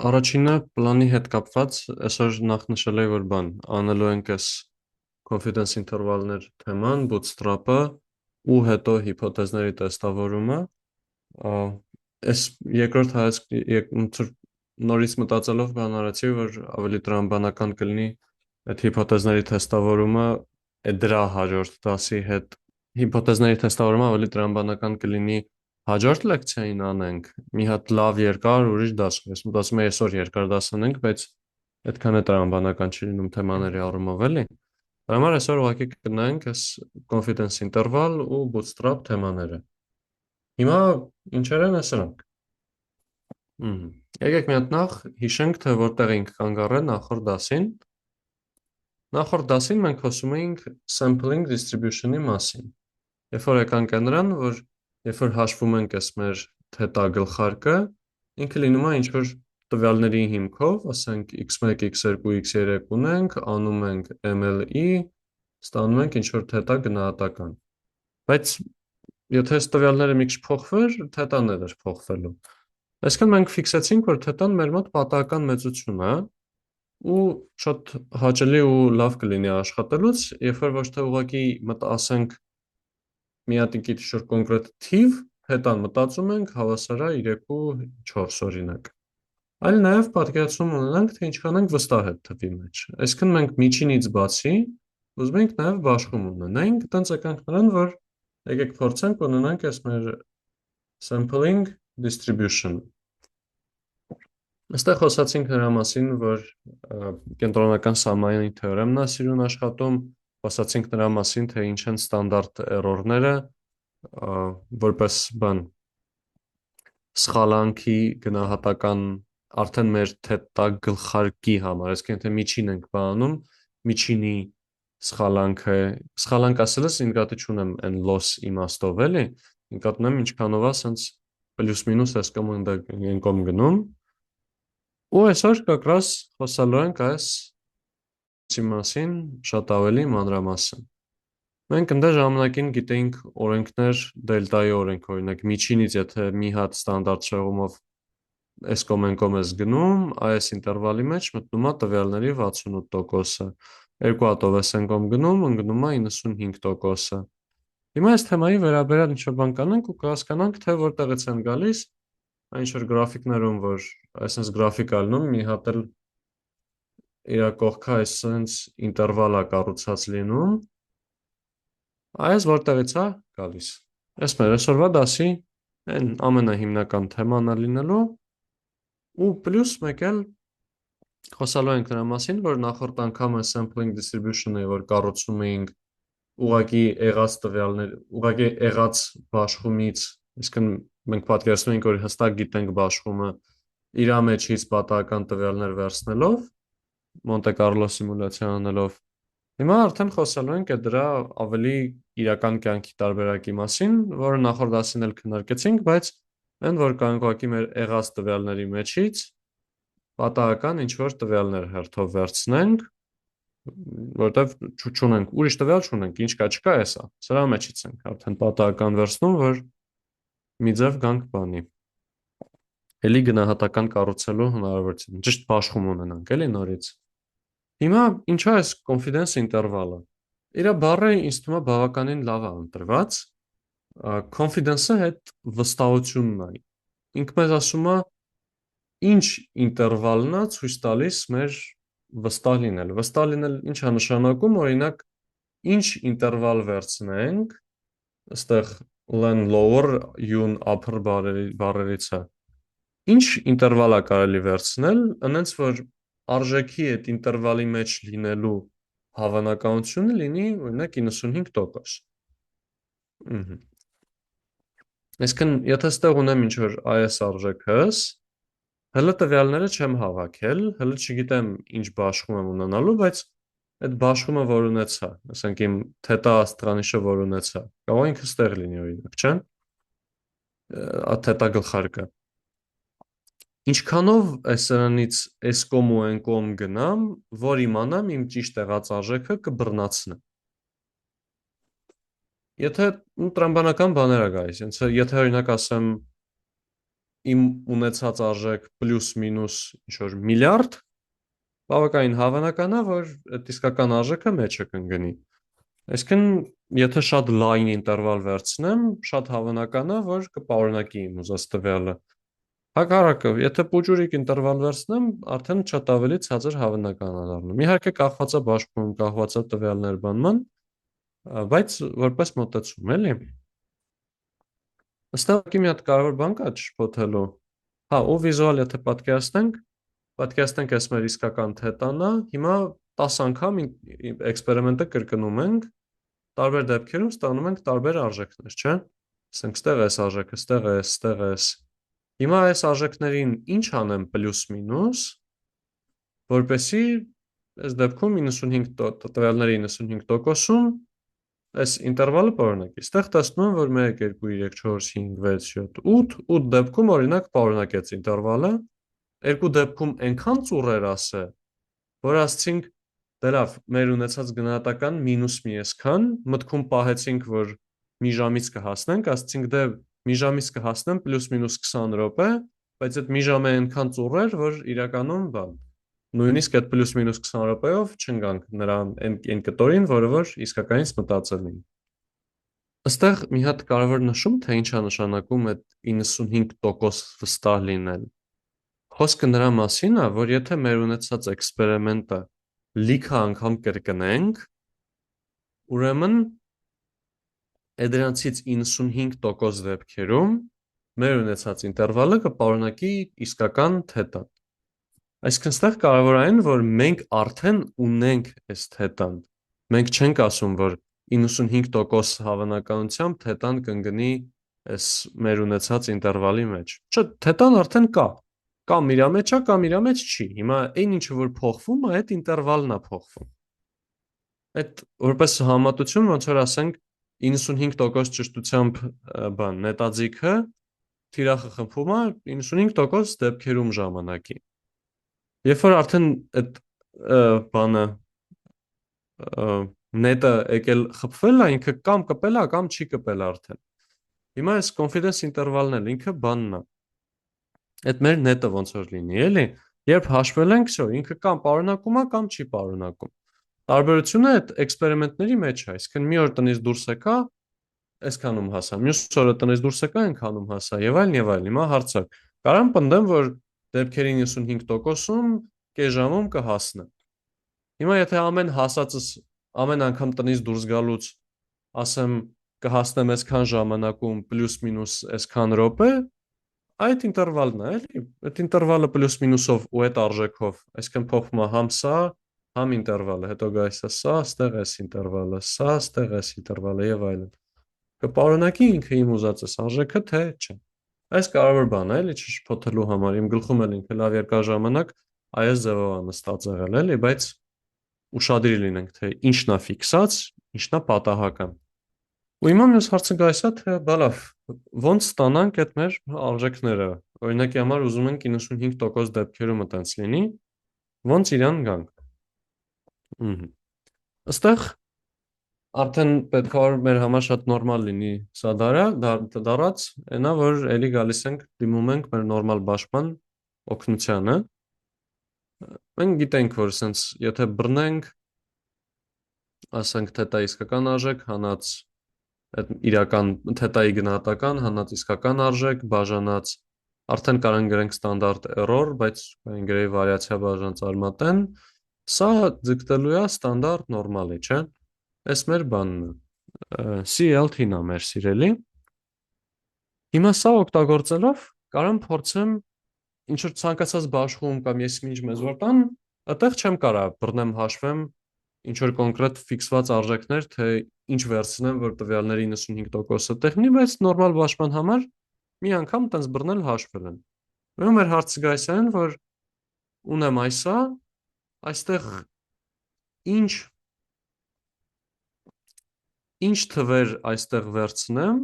Առաջինը պլանի հետ կապված այսօր նախ նշել էի, որ անելու ենք այս confidence interval-ներ թեման, bootstrap-ը ու հետո հիփոթեզների տեստավորումը։ Այս երկրորդ նորից մտածելով արեցի, որ ավելի տրամաբանական կլինի այդ հիփոթեզների տեստավորումը դրա հաջորդ դասի հետ հիփոթեզների տեստավորումը ավելի տրամաբանական կլինի հաջորդ լեկցիային անենք մի հատ լավ երկար ուրիշ դաս։ Ես մտածում եմ այսօր երկար դաս անենք, բայց այդքան է տրամաբանական չի լինում թեմաների առումով, էլի։ Դրա համար այսօր ուղղակի կգնանք այս confidence interval ու bootstrap թեմաները։ Հիմա ինչեր են սրանք։ Եկեք մի հատ նախ հիշենք, թե որտեղ ենք կանգ առել նախորդ դասին։ Նախորդ դասին մենք խոսում էինք sampling distribution-ի մասին։ Երբ որ եկանք նրան, որ երբ որ հաշվում ենք այս մեր թետա գլխարկը, ինքը լինում է ինչ-որ տվյալների հիմքով, ասենք x1, x2, x3 ունենք, անում ենք MLE, ստանում ենք ինչ-որ թետա գնահատական։ Բայց եթե այս տվյալները մի քիչ փոխվեր, թետան էր փոխվելու։ Այսինքն մենք ֆիքսեցինք, որ թետան մեր մոտ պատահական մեծություն է, ու շատ հաճելի ու լավ կլինի աշխատելուց, երբ որ ոչ թե ուղղակի ասենք մի հատ ինչ-որ կոնկրետ թիվ, թետան մտածում ենք հավասար է 3.4 օրինակ։ Այլ նաև պատկերացում ունենանք, թե ինչքան ենք վստահ այդ թվի մեջ։ Այսինքն մենք միջինից բացի ուզում ենք նաև բաշխում ունենանք, տենց եկանք նրան, որ եկեք փորձենք ունենանք այս մեր sampling distribution։ Այստեղ խոսացինք նրա մասին, որ կենտրոնական սահմանի թեորեմն է սիրուն աշխատում, խոսացինք նրա մասին, թե ինչ են ստանդարտ էրորները, որպես սխալանքի գնահատական արդեն մեր թետա գլխարկի համար, այսինքն թե միջին ենք բանում, միջինի սխալանքը, սխալանք ասելս ինկատի չունեմ այն loss իմաստով, էլի, ինկատ ունեմ ինչքանով է սենց պլյուս մինուս այս կոմ գնում, ու այսօր կակրաս խոսալու ենք այս մասին շատ ավելի մանրամասն։ Մենք ընդ ժամանակին գիտեինք օրենքներ դելտայի օրենք, օրինակ միջինից եթե մի հատ ստանդարտ շեղումով այս կոմ ես գնում, այս ինտերվալի մեջ մտնում է տվյալների 68%-ը, երկու հատով ես կոմ գնում, ընկնում է 95%-ը։ Հիմա այս թեմայի վերաբերյալ ինչ-որ բան կանենք ու կհասկանանք, թե որտեղից են գալիս այն ինչ-որ գրաֆիկներում, որ այսպես գրաֆիկ ա լինում, մի հատ էլ իր կողքը այսպես ինտերվալ է կառուցած լինում, այս որտեղից է գալիս։ Այս մեր այսօրվա դասի այն ամենահիմնական թեման է լինելու ու պլյուս մեկ էլ խոսալու ենք նրա մասին, որ նախորդ անգամ sampling distribution-ը, որ կառուցում էինք ուղղակի եղած տվյալներ, ուղղակի եղած բաշխումից, այսինքն մենք պատկերացնում ենք, որ հստակ գիտենք բաշխումը իր մեջից պատահական տվյալներ վերցնելով, Monte Carlo սիմուլյացիա անելով։ Հիմա արդեն խոսալու ենք դրա ավելի իրական կյանքի տարբերակի մասին, որը նախորդ դասին էլ քննարկեցինք, բայց այն որ կարող ուղղակի մեր եղած տվյալների մեջից պատահական ինչ-որ տվյալներ հերթով վերցնենք, որտեվ չունենք, ուրիշ տվյալ չունենք, ինչ կա չկա էսա, սրա մեջից ենք արդեն պատահական վերցնում, որ մի ձև գանք բանի։ Էլի գնահատական կառուցելու հնարավորություն, ճիշտ բաշխում ունենանք, էլի նորից։ Հիմա ինչա այս confidence interval-ը։ Իրա բառը ինձ թվում է բավականին լավ է ընտրված, confidence-ը հետ վստահությունն է։ Ինքը մեզ ասում է ինչ ինտերվալն է ցույց տալիս մեր վստահ լինել։ Վստահ լինել ինչ է նշանակում, օրինակ ինչ ինտերվալ վերցնենք, այստեղ len lower u-ն upper բառերից է։ Ինչ ինտերվալ է կարելի վերցնել, այնց որ արժեքի այդ ինտերվալի մեջ լինելու հավանականությունը լինի օրինակ 95%։ Այսինքն, եթե ստեղ ունեմ ինչ-որ այս արժեքս, հələ տվյալները չեմ հավաքել, հələ չգիտեմ ինչ բաշխում եմ ունենալու, բայց այդ բաշխումը որ ունեցա, ասենք իմ թետա աստղանիշը որ ունեցա, կարող ինքը ստեղ լինի օրինակ, չէ՞։ Թետա գլխարկը։ Ինչքանով սրանից այս կոմ ու այն կոմ գնամ, որ իմանամ իմ ճիշտ եղած արժեքը կբռնացնեմ։ Եթե տրամաբանական բաներ է գալիս, եթե օրինակ ասեմ իմ ունեցած արժեք պլյուս մինուս ինչ որ միլիարդ, բավականին հավանական է, որ այդ իսկական արժեքը մեջը կընկնի։ Այսինքն, եթե շատ լայն ինտերվալ վերցնեմ, շատ հավանական է, որ կպարունակի իմ ուզած տվյալը։ Հակառակը, եթե փոճուրիկ ինտերվալ վերցնեմ, արդեն շատ ավելի ցածր հավանական է դառնում։ Իհարկե կախված է բաշխում, կախված է տվյալներ բանման, բայց որպես մոտեցում, էլի։ Ըստ մի հատ կարևոր բան կա չփոթելու։ Հա, ու վիզուալ եթե պատկերացնենք այս մեր իսկական թետան է, հիմա 10 անգամ էքսպերիմենտը կրկնում ենք, տարբեր դեպքերում ստանում ենք տարբեր արժեքներ, չէ՞։ Ասենք ստեղ էս արժեքը, ստեղ է, ստեղ է։ Հիմա այս արժեքներին ինչ անեմ պլյուս մինուս, որպեսզի այս դեպքում 95 տվյալների 95%-ում այս ինտերվալը պարունակի։ Ստեղ տեսնում եմ, որ 1, 2, 3, 4, 5, 6, 7, 8, 8 դեպքում օրինակ պարունակեց ինտերվալը, երկու դեպքում այնքան ծուռեր ասե, որ ասցինք դե լավ, մեր ունեցած գնահատական մինուս մի այսքան, մտքում պահեցինք, որ մի ժամից կհասնենք, ասցինք դե մի ժամից կհասնեմ պլյուս մինուս 20 րոպե, բայց այդ մի ժամը այնքան ծուռեր, որ իրականում բան նույնիսկ այդ պլյուս մինուս 20 րոպեով չընկանք նրա այն կտորին, որը որ իսկականից մտածել էինք։ Այստեղ մի հատ կարևոր նշում, թե ինչ է նշանակում այդ 95% վստահ լինել։ Խոսքը նրա մասին է, որ եթե մեր ունեցած էքսպերիմենտը լիքը անգամ կրկնենք, ուրեմն դրանցից 95% դեպքերում մեր ունեցած ինտերվալը կպարունակի իսկական թետա։ Այսինքն ստեղ կարևոր է այն, որ մենք արդեն ունենք այս թետան։ Մենք չենք ասում, որ 95% հավանականությամբ թետան կընկնի այս մեր ունեցած ինտերվալի մեջ։ Չէ, թետան արդեն կա։ Կամ իր մեջ է, կամ իր մեջ չի։ Հիմա այն ինչը որ փոխվում է, այդ ինտերվալն է փոխվում։ Այդ որպես համատություն ոնց որ ասենք 95% ճշտությամբ բան նետաձիգը թիրախը խմբում է 95% դեպքերում ժամանակի։ Երբ որ արդեն այդ բանը նետը եկել խփվել է, ինքը կամ կպել է, կամ չի կպել արդեն։ Հիմա այս confidence interval-ն էլ ինքը բանն է։ Այդ մեր նետը ոնց որ լինի, էլի, երբ հաշվել ենք, всё, ինքը կամ պարունակում է, կամ չի պարունակում։ Տարբերությունը այդ էքսպերիմենտների մեջ է, այսինքն մի օր տնից դուրս եկա, այսքանում հասա, մյուս օրը տնից դուրս եկա, այնքանում հասա, եւ այլն եւ այլն։ Հիմա հարցը, կարամ պնդեմ, որ դեպքերի 95%-ում կես ժամում կհասնեմ։ Հիմա եթե ամեն հասածս ամեն անգամ տնից դուրս գալուց ասեմ կհասնեմ այսքան ժամանակում պլյուս մինուս այսքան րոպե, այդ ինտերվալն է, էլի, այդ ինտերվալը պլյուս մինուսով ու այդ արժեքով, այսինքն փոխվում է համ սա, համ ինտերվալը, հետո գայս է սա, ստեղ էս ինտերվալը, սա, ստեղ էս ինտերվալը եւ այլն։ Կպարունակի ինքը իմ ուզածս արժեքը, թե չէ։ Այս կարևոր բան է, էլի, չշփոթելու համար, իմ գլխում էլ ինքը լավ երկար ժամանակ այս ձևով է նստած եղել, էլի, բայց ուշադիր լինենք, թե ինչն է ֆիքսած, ինչն է պատահական։ Ու հիմա մյուս հարցը գայս է, թե բա լավ, ոնց ստանանք այդ մեր արժեքները։ Օրինակի համար ուզում ենք 95% դեպքերում այտենց լինի, ոնց իրան գանք։ Այստեղ արդեն պետք է որ մեր համար շատ նորմալ լինի սա դարած, այնա որ էլի գալիս ենք դիմում ենք մեր նորմալ բաշխման օգնությանը։ Մենք գիտենք, որ սենց եթե բռնենք, ասենք թետա իսկական արժեք, հանած այդ իրական թետայի գնահատական, հանած իսկական արժեք, բաժանած արդեն կարող ենք գրենք ստանդարտ error, բայց կարող ենք գրեի վարիացիա բաժանած արմատեն, սա ձգտելու է ստանդարտ նորմալի, չէ՞։ Այս մեր բանն է, CLT-ն է մեր սիրելի։ Հիմա սա օգտագործելով կարող եմ փորձեմ ինչ որ ցանկացած բաշխում կամ ես ինչ մեզ որ տան, այդտեղ չեմ կարող բռնեմ հաշվեմ ինչ որ կոնկրետ ֆիքսված արժեքներ, թե ինչ վերցնեմ, որ տվյալների 95%-ը տեխնի, բայց նորմալ բաշխման համար մի անգամ տենց բռնել հաշվել են։ Ուրեմն մեր հարցը գայս այն, որ ունեմ այսա, այստեղ ինչ թվեր այստեղ վերցնեմ,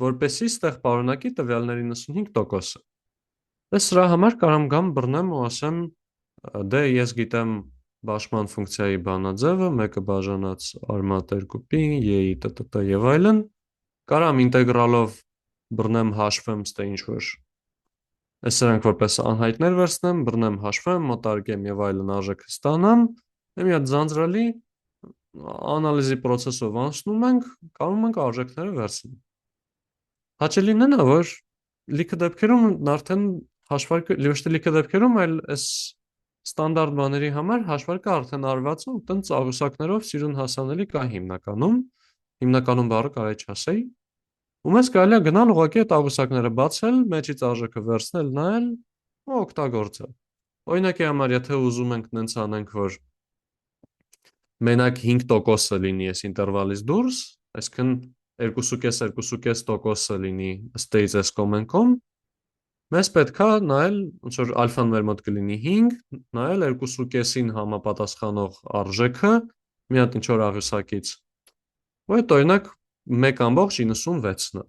որպեսզի ստեղ պարունակի տվյալների 95%-ը։ Դե սրա համար կարող եմ գամ բռնեմ ու ասեմ, դե ես գիտեմ բաշխման ֆունկցիայի բանաձևը, մեկը բաժանած արմատ 2-ի, y-ի, եւ այլն, կարող եմ ինտեգրալով բռնեմ հաշվեմ ստե ինչ որ Այս սրանք որպես անհայտներ վերցնեմ, բռնեմ, հաշվեմ, մոտարկեմ եւ այլն արժեքը ստանամ, մի հատ ձանձրալի անալիզի process-ով անցնում ենք, կարողանում ենք արժեքները վերցնել։ Հաճելին նա որ լիքը դեպքերում արդեն հաշվարկը ոչ թե լիքը դեպքերում, այլ այս ստանդարտ բաների համար հաշվարկը արդեն արված է ու տենց աղյուսակներով սիրուն հասանելի կա հիմնականում բառը կարելի չասեի, ու մեզ կարելի է գնալ ուղղակի այդ աղյուսակները բացել, մեջից արժեքը վերցնել, նայել ու օգտագործել։ Օրինակի համար, եթե ուզում ենք նենց անենք, որ մենակ 5%-ը լինի այս ինտերվալից դուրս, այսինքն 2,5% լինի ըստ այս կոմենտում, մեզ պետք է նայել, ոնց որ ալֆան մեր մոտ կլինի 5, նայել 2,5-ին համապատասխանող արժեքը մի հատ ինչ-որ աղյուսակից։ Ու այդ օրինակ 1,96-ն է։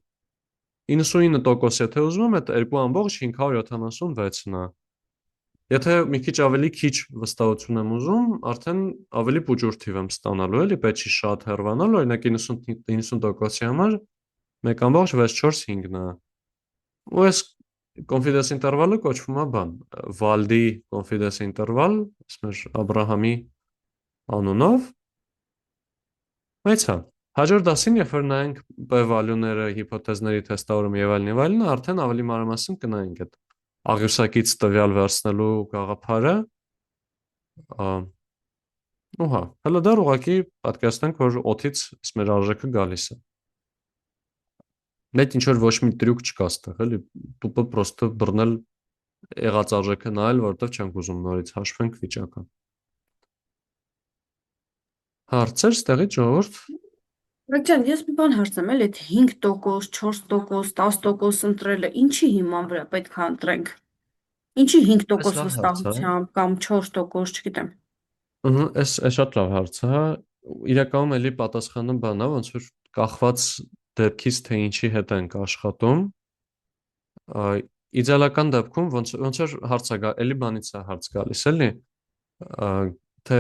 99% եթե ուզում եմ, այդ 2,576-ն է։ Եթե մի քիչ ավելի քիչ վստահություն եմ ուզում, արդեն ավելի փոճուր թիվ եմ ստանալու, էլի պետք չի շատ հեռվանալ, օրինակ 90%-ի համար 1,645-ն է։ Ու այս confidence interval-ը կոչվում է բան, Վալդի confidence interval, մեր Աբրահամի անունով։ Բայց հա, հաջորդ դասին, երբ որ նայենք p-value-ները, հիպոթեզների թեստավորումը եւ այլն, արդեն ավելի մանրամասն կնայենք այդ աղյուսակից տվյալ վերցնելու գաղափարը։ Ու հա, հələ դեռ ուղղակի պատկերացնենք, որ օդից մեր արժեքը գալիս է։ Մեծ ինչ որ ոչ մի տրյուկ չկա այստեղ, էլի, տուպը պրոստը բռնել եղած արժեքը նայել, որովհետև չենք ուզում նորից հաշվենք վիճակը։ Հարցեր ստեղից ժողովուրդ։ Ջան, ես մի բան հարցեմ, էլ այդ 5%, 4%, 10% ընտրելը ինչի հիման վրա պետք է ընտրենք։ Ինչի Այս 5% լավ հարց է։ վստահությամբ կամ 4%, չգիտեմ։ Այս շատ լավ հարց է։ Իրականում էլի պատասխանը բան է, ոնց որ կախված դեպքից թե ինչի հետ ենք աշխատում։ Իդեալական դեպքում ոնց որ հարց է գա, էլի բանից է հարց գալիս, էլի, թե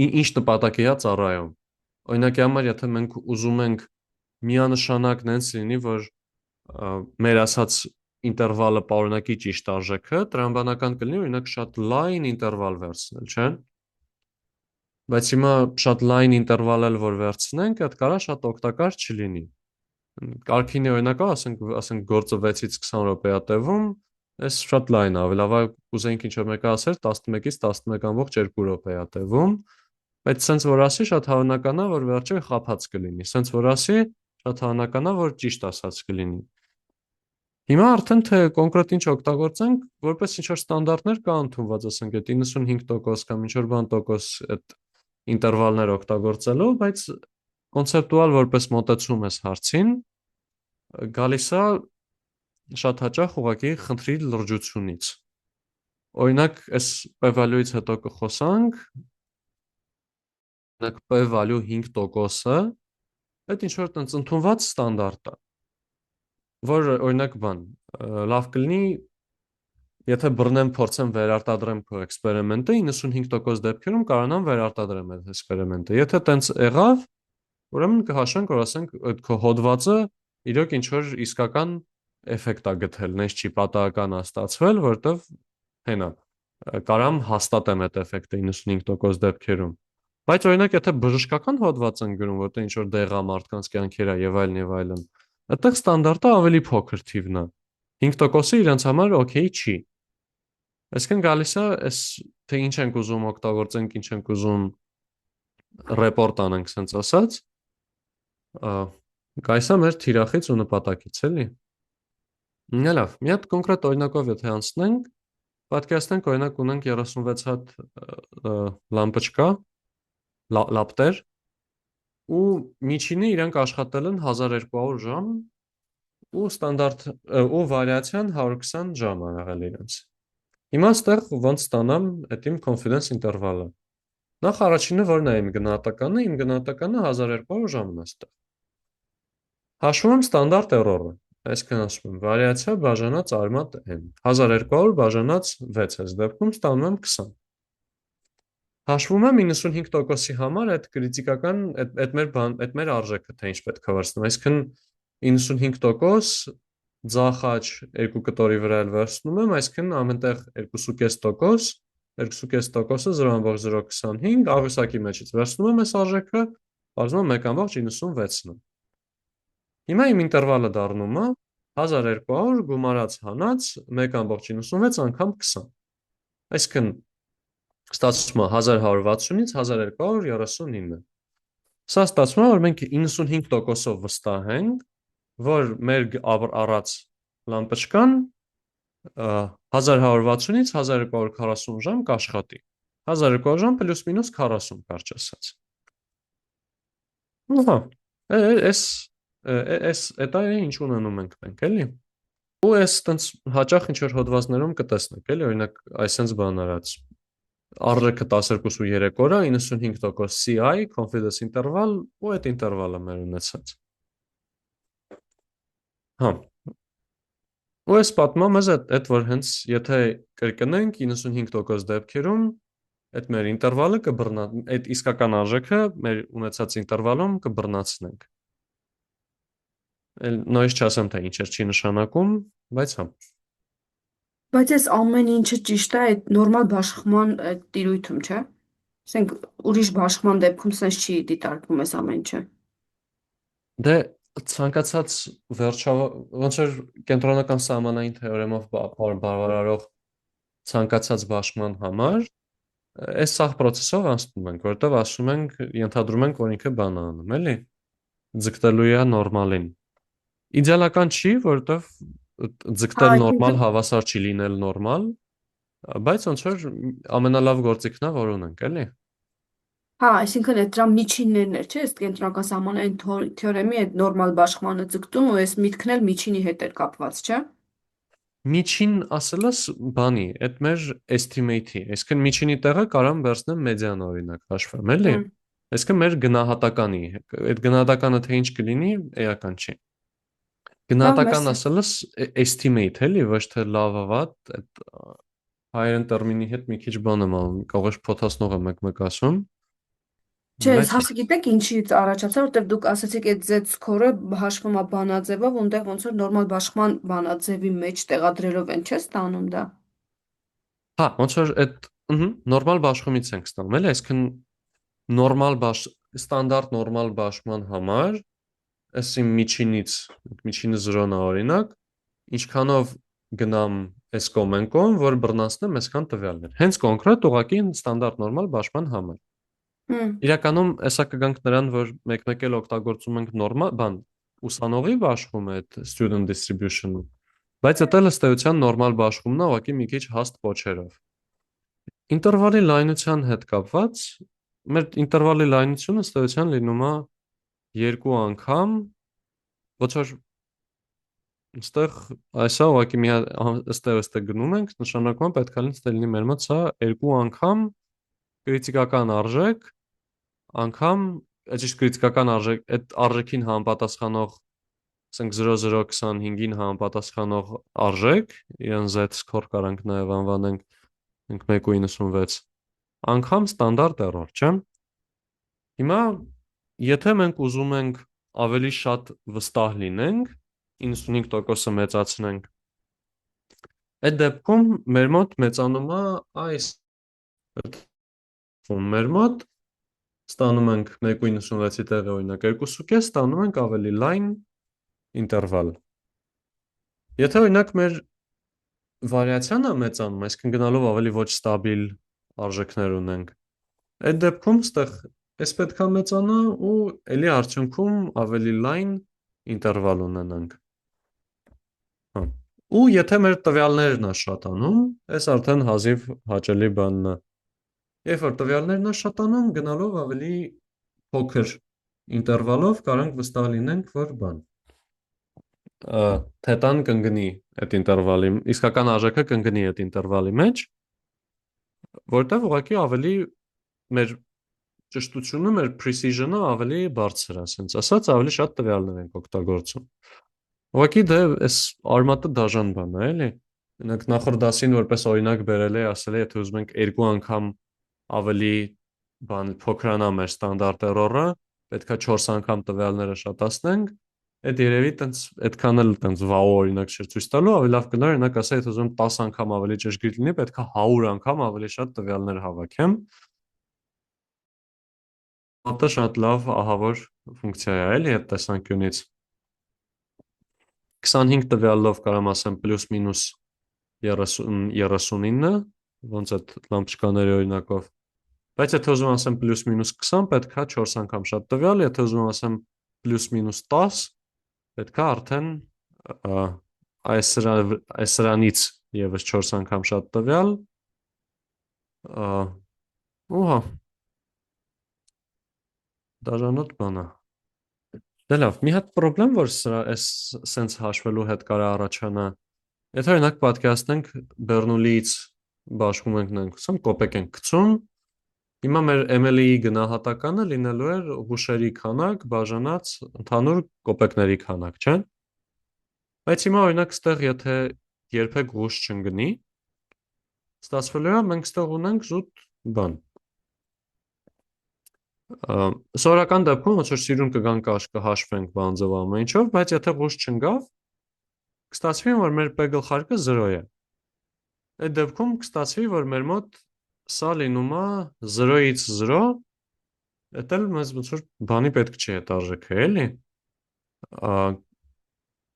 ինչ նպատակի է ծառայում։ Օրինակի համար, եթե մենք ուզում ենք միանշանակ նենց լինի, որ մեր ասած ինտերվալը պարունակի ճիշտ արժեքը, տրամաբանական կլինի, օրինակ շատ լայն ինտերվալ վերցնել, չէ՞։ Բայց հիմա շատ լայն ինտերվալ էլ որ վերցնենք, այդ կարա շատ օգտակար չլինի։ Կարգինի օրինակով, ասենք գործը 6-ից 20 րոպե է տևում, այս շատ լայն է, ավելի լավ է կուզեինք ինչ-որ մեկը ասեր 11-ից 11,2 րոպե է տևում, բայց սենց որ ասի շատ հավանական է, որ վերջը խաբած կլինի, սենց որ ասի շատ հավանական է, որ ճիշտ ասած կլինի։ Հիմա արդեն թե կոնկրետ ինչ օգտագործենք, որպես ինչ-որ ստանդարտներ կա ընդունված, ասենք այդ 95% կամ ինչ-որ բան տոկոս այդ ինտերվալներ օգտագործելով, բայց կոնցեպտուալ որպես մոտեցում ես հարցին, գալիս է շատ հաճախ ուղղակի խնդրի լրջությունից։ Օրինակ, այս p-value-ից հետո կխոսանք, օրինակ p-value 5%-ը, այդ ինչ-որ տենց ընդունված ստանդարտ է, որ օրինակ բան, լավ կլինի, եթե բռնեմ փորձեմ վերարտադրեմ քո էքսպերիմենտը, 95% դեպքերում կարողանամ վերարտադրեմ այդ էքսպերիմենտը։ Եթե տենց եղավ, ուրեմն կհաշվենք, որ ասենք այդ քո հոդվածը իրոք ինչ որ իսկական էֆեկտ է գտել, նենց չի պատահական է ստացվել, որովհետև հենա կարամ հաստատեմ այդ էֆեկտը 95% դեպքերում։ Բայց օրինակ եթե բժշկական հոդված են գրում, որտեղ ինչ որ դեղա մարդկանց կյանքերա եւ այլն, այդտեղ ստանդարտը ավելի փոքր թիվն է։ 5%-ը իրենց համար օքեյ չի։ Այսինքն գալիս է այս թե ինչ ենք ուզում օգտագործենք, ինչ ենք ուզում ռեպորտ անենք, sense ասած, գայս է մեր թիրախից ու նպատակից, էլի։ Լավ, մի հատ կոնկրետ օրինակով եթե անցնենք, պատկերացնենք օրինակ ունենք 36 հատ լամպոչկա, լապտեր, ու միջինը իրանք աշխատել են 1200 ժամ, ու ստանդարտ ու վարիացիան 120 ժամ ա եղել իրենց։ Հիմա այստեղ ոնց ստանամ այդ իմ confidence interval-ը։ Նախ առաջինը որն է իմ գնահատականը, իմ գնահատականը 1200 ժամն է այստեղ։ Հաշվում եմ ստանդարտ error-ը, այսինքն ասում եմ վարիացիա բաժանած արմատ n, 1200 բաժանած 6, այս դեպքում ստանում եմ 20։ Հաշվում եմ 95%-ի համար այդ կրիտիկական, այդ մեր արժեքը, թե ինչ պետք է վերցնեմ, այսինքն 95% ձախ աջ երկու կտորի վրա էլ վերցնում եմ, այսինքն ամենտեղ 2.5%, 2.5%-ը 0.025 աղյուսակի մեջից վերցնում եմ այս արժեքը, բարձնում եմ 1.96-ն։ Հիմա իմ ինտերվալը դառնում է 1200 գումարած հանած 1.96 անգամ 20։ Այսինքն ստացվում է 1160-ից 1239։ Սա ստացվում է, որ մենք 95%-ով վստահ ենք, որ մեր առած լամպճկան 1160-ից 1240 ժամ կաշխատի։ 1200 ժամ պլյուս մինուս 40 կարճ ասած։ Ահա, դա է ինչ ունենում ենք մենք, էլի։ Ու այս տենց հաճախ ինչ-որ հոդվածներում կտեսնեք, էլի, օրինակ, այսենց բան արած։ Արժեքը 12.3 օր է, 95% CI, confidence interval, ու այդ ինտերվալը մեր ունեցած։ Հա։ Ու այս պատմում ես այդ որ հենց եթե կրկնենք 95% դեպքերում այդ մեր ինտերվալը կբռնա, այդ իսկական արժեքը մեր ունեցած ինտերվալում կբռնացնենք։ Նույնիսկ չասեմ թե ինչ չի նշանակում, բայց հա։ Բայց այս ամեն ինչը ճիշտ է այդ նորմալ բաշխման այդ տիրույթում, չէ՞։ Ասենք ուրիշ բաշխման դեպքում sense չի դիտարկվում այս ամեն ինչը։ Դե ցանկացած ոնց որ կենտրոնական սահմանային թեորեմով բավարարող ցանկացած բաշխման համար այս սաղ process-ով անցնում ենք, որտեղ ասում ենք, ենթադրում ենք, որ ինքը բան է անում, էլի։ Ձգտելու է նորմալին։ Իդեալական չի, որտեղ ձգտել նորմալ հավասար չի լինել նորմալ, բայց ոնց որ ամենալավ գործիքն է, որ ունենք, էլի։ Հա, այսինքն այդ դրա միջիններն էր, չէ՞, այս կենտրոնական սահմանային թեորեմի այդ նորմալ բաշխմանը ձգտում ու այս միտքն էլ միջինի հետ էր կապված, չէ՞։ Միջին ասելս բանի, այդ մեր estimate-ի, այսինքն միջինի տեղը կարամ վերցնեմ մեդիան օրինակ հաշվեմ, էլի։ Այսինքն մեր գնահատականի, այդ գնահատականը թե ինչ կլինի, էական չի։ Գնահատական ասելս estimate, էլի, ոչ թե լավը վատ, այդ հայերեն տերմինի հետ մի քիչ բան եմ անում, կարող է փոթացնող եմ մեկ ասում։ Չէ, այս հարցը գիտեք ինչից առաջացա, որտեվ դուք ասացիք այդ Z score-ը հաշվում է բանաձևով, այնտեղ ոնց որ նորմալ բաշխման բանաձևի մեջ տեղադրելով են, չէ՞ ստանում դա։ Հա, ոնց որ այդ նորմալ բաշխումից ենք ստանում, էլի, այսինքն ստանդարտ նորմալ բաշխման համար, այսի միջինից, միջինը 0-ն է օրինակ, ինչքանով գնամ այս կոմենկոն, որ բռնացնեմ այսքան տվյալներ։ Հենց կոնկրետ ուղղակի ստանդարտ նորմալ բաշխման համար։ Իրականում հեսա կգանք նրան, որ մեկ-մեկ էլ օգտագործում ենք նորմալ բան, ուսանողի բաշխում է այդ student distribution-ը, բայց դա ըստ էության նորմալ բաշխումն է, ուղղակի մի քիչ հաստ փոչերով։ Ինտերվալի լայնության հետ կապված, մեր ինտերվալի լայնությունը ըստ էության լինում է 2 անգամ, ոչ որ այստեղ այսա ուղղակի մի ըստ գնում ենք, նշանակում պետք է լինի մեր մոտ սա 2 անգամ կրիտիկական արժեք անգամ ճիշտ կրիտիկական արժեք այդ արժեքին համապատասխանող ասենք 0025-ին համապատասխանող արժեք, իրեն Z score կարանք նաև անվանենք 1.96 անգամ ստանդարտ error, չէ՞։ Հիմա եթե մենք ուզում ենք ավելի շատ վստահ լինենք, 95%-ը մեծացնենք, այդ դեպքում մեր մոտ մեծանում է այս մեր մոտ ստանում ենք 1.96-ի տեղը օրինակ 2.5, ստանում ենք ավելի լայն ինտերվալ։ Եթե օրինակ մեր վարիացիան է մեծանում, այսինքն գնալով ավելի ոչ ստաբիլ արժեքներ ունենք, այդ դեպքում ստեղ այս պետք է մեծանա ու ելի արդյունքում ավելի լայն ինտերվալ ունենանք։ Ու եթե մեր տվյալներն է շատանում, այս արդեն հազիվ հաճելի բանն է։ Երբ որ տվյալներն է շատանում, գնալով ավելի փոքր ինտերվալով կարանք վստահ լինենք, որ բան թետան կընկնի այդ ինտերվալի, իսկական արժեքը կընկնի այդ ինտերվալի մեջ, որտեղ ուղղակի ավելի մեր ճշտությունը, մեր precision-ը ավելի բարձր է, ասենց ասած, ավելի շատ տվյալներ ենք օգտագործում։ Ուղղակի դե այս արմատը դաժան բան է, էլի։ Օրինակ նախորդ դասին որպես օրինակ բերել է, ասել է, եթե ուզում ենք 2 անգամ ավելի բան փոքրանա մեր ստանդարտ error-ը, պետքա 4 անգամ տվյալները շատացնենք, Այդ երևի տենց այդքան էլ տենց վաու օրինակ չէր ցույց տալու, ավելի լավ կլիներ օրինակ ասա, եթե ուզում 10 անգամ ավելի ճշգրիտ լինի, պետքա 100 անգամ ավելի շատ տվյալներ հավաքեմ։ Դա շատ լավ ահավոր ֆունկցիա է, էլի այդ տեսանկյունից։ 25 տվյալով կարամ ասեմ պլյուս մինուս 39, ոնց այդ լամպչկաների օրինակով։ Բայց եթե ուզում ասեմ պլյուս մինուս 20, պետքա 4 անգամ շատ տվյալ, եթե ուզում ասեմ պլյուս մինուս 10, պետքա արդեն այս սրանից եւս 4 անգամ շատ տվյալ, ու հա, դաժանոտ բան է։ Դե լավ, մի հատ խնդրեմ, որ սրա այս սենց հաշվելու հետ կարա առաջանա։ Եթե օրինակ պատկերացնենք Բեռնուլիից բաշխում ենք նենք, ասեմ կոպեկ ենք գցում, հիմա մեր ML-ի գնահատականը լինելու էր հուշերի քանակ բաժանած ընդհանուր կոպեկների քանակ, չէ՞։ Բայց հիմա օրինակ ստեղ եթե երբեք հուշ չընկնի, ստացվելու է մենք ստեղ ունենք զուտ բան։ Սովորական դեպքում ոնց որ սիրուն կգան կհաշվենք բանձով ամեն ինչով, բայց եթե հուշ չընկավ, կստացվի, որ մեր P գլխարկը 0 է։ Այդ դեպքում կստացվի, որ մեր մոտ սա լինում է 0-ից 0, դա էլ մեզ ոնց որ բանի պետք չի այդ արժեքը, էլի։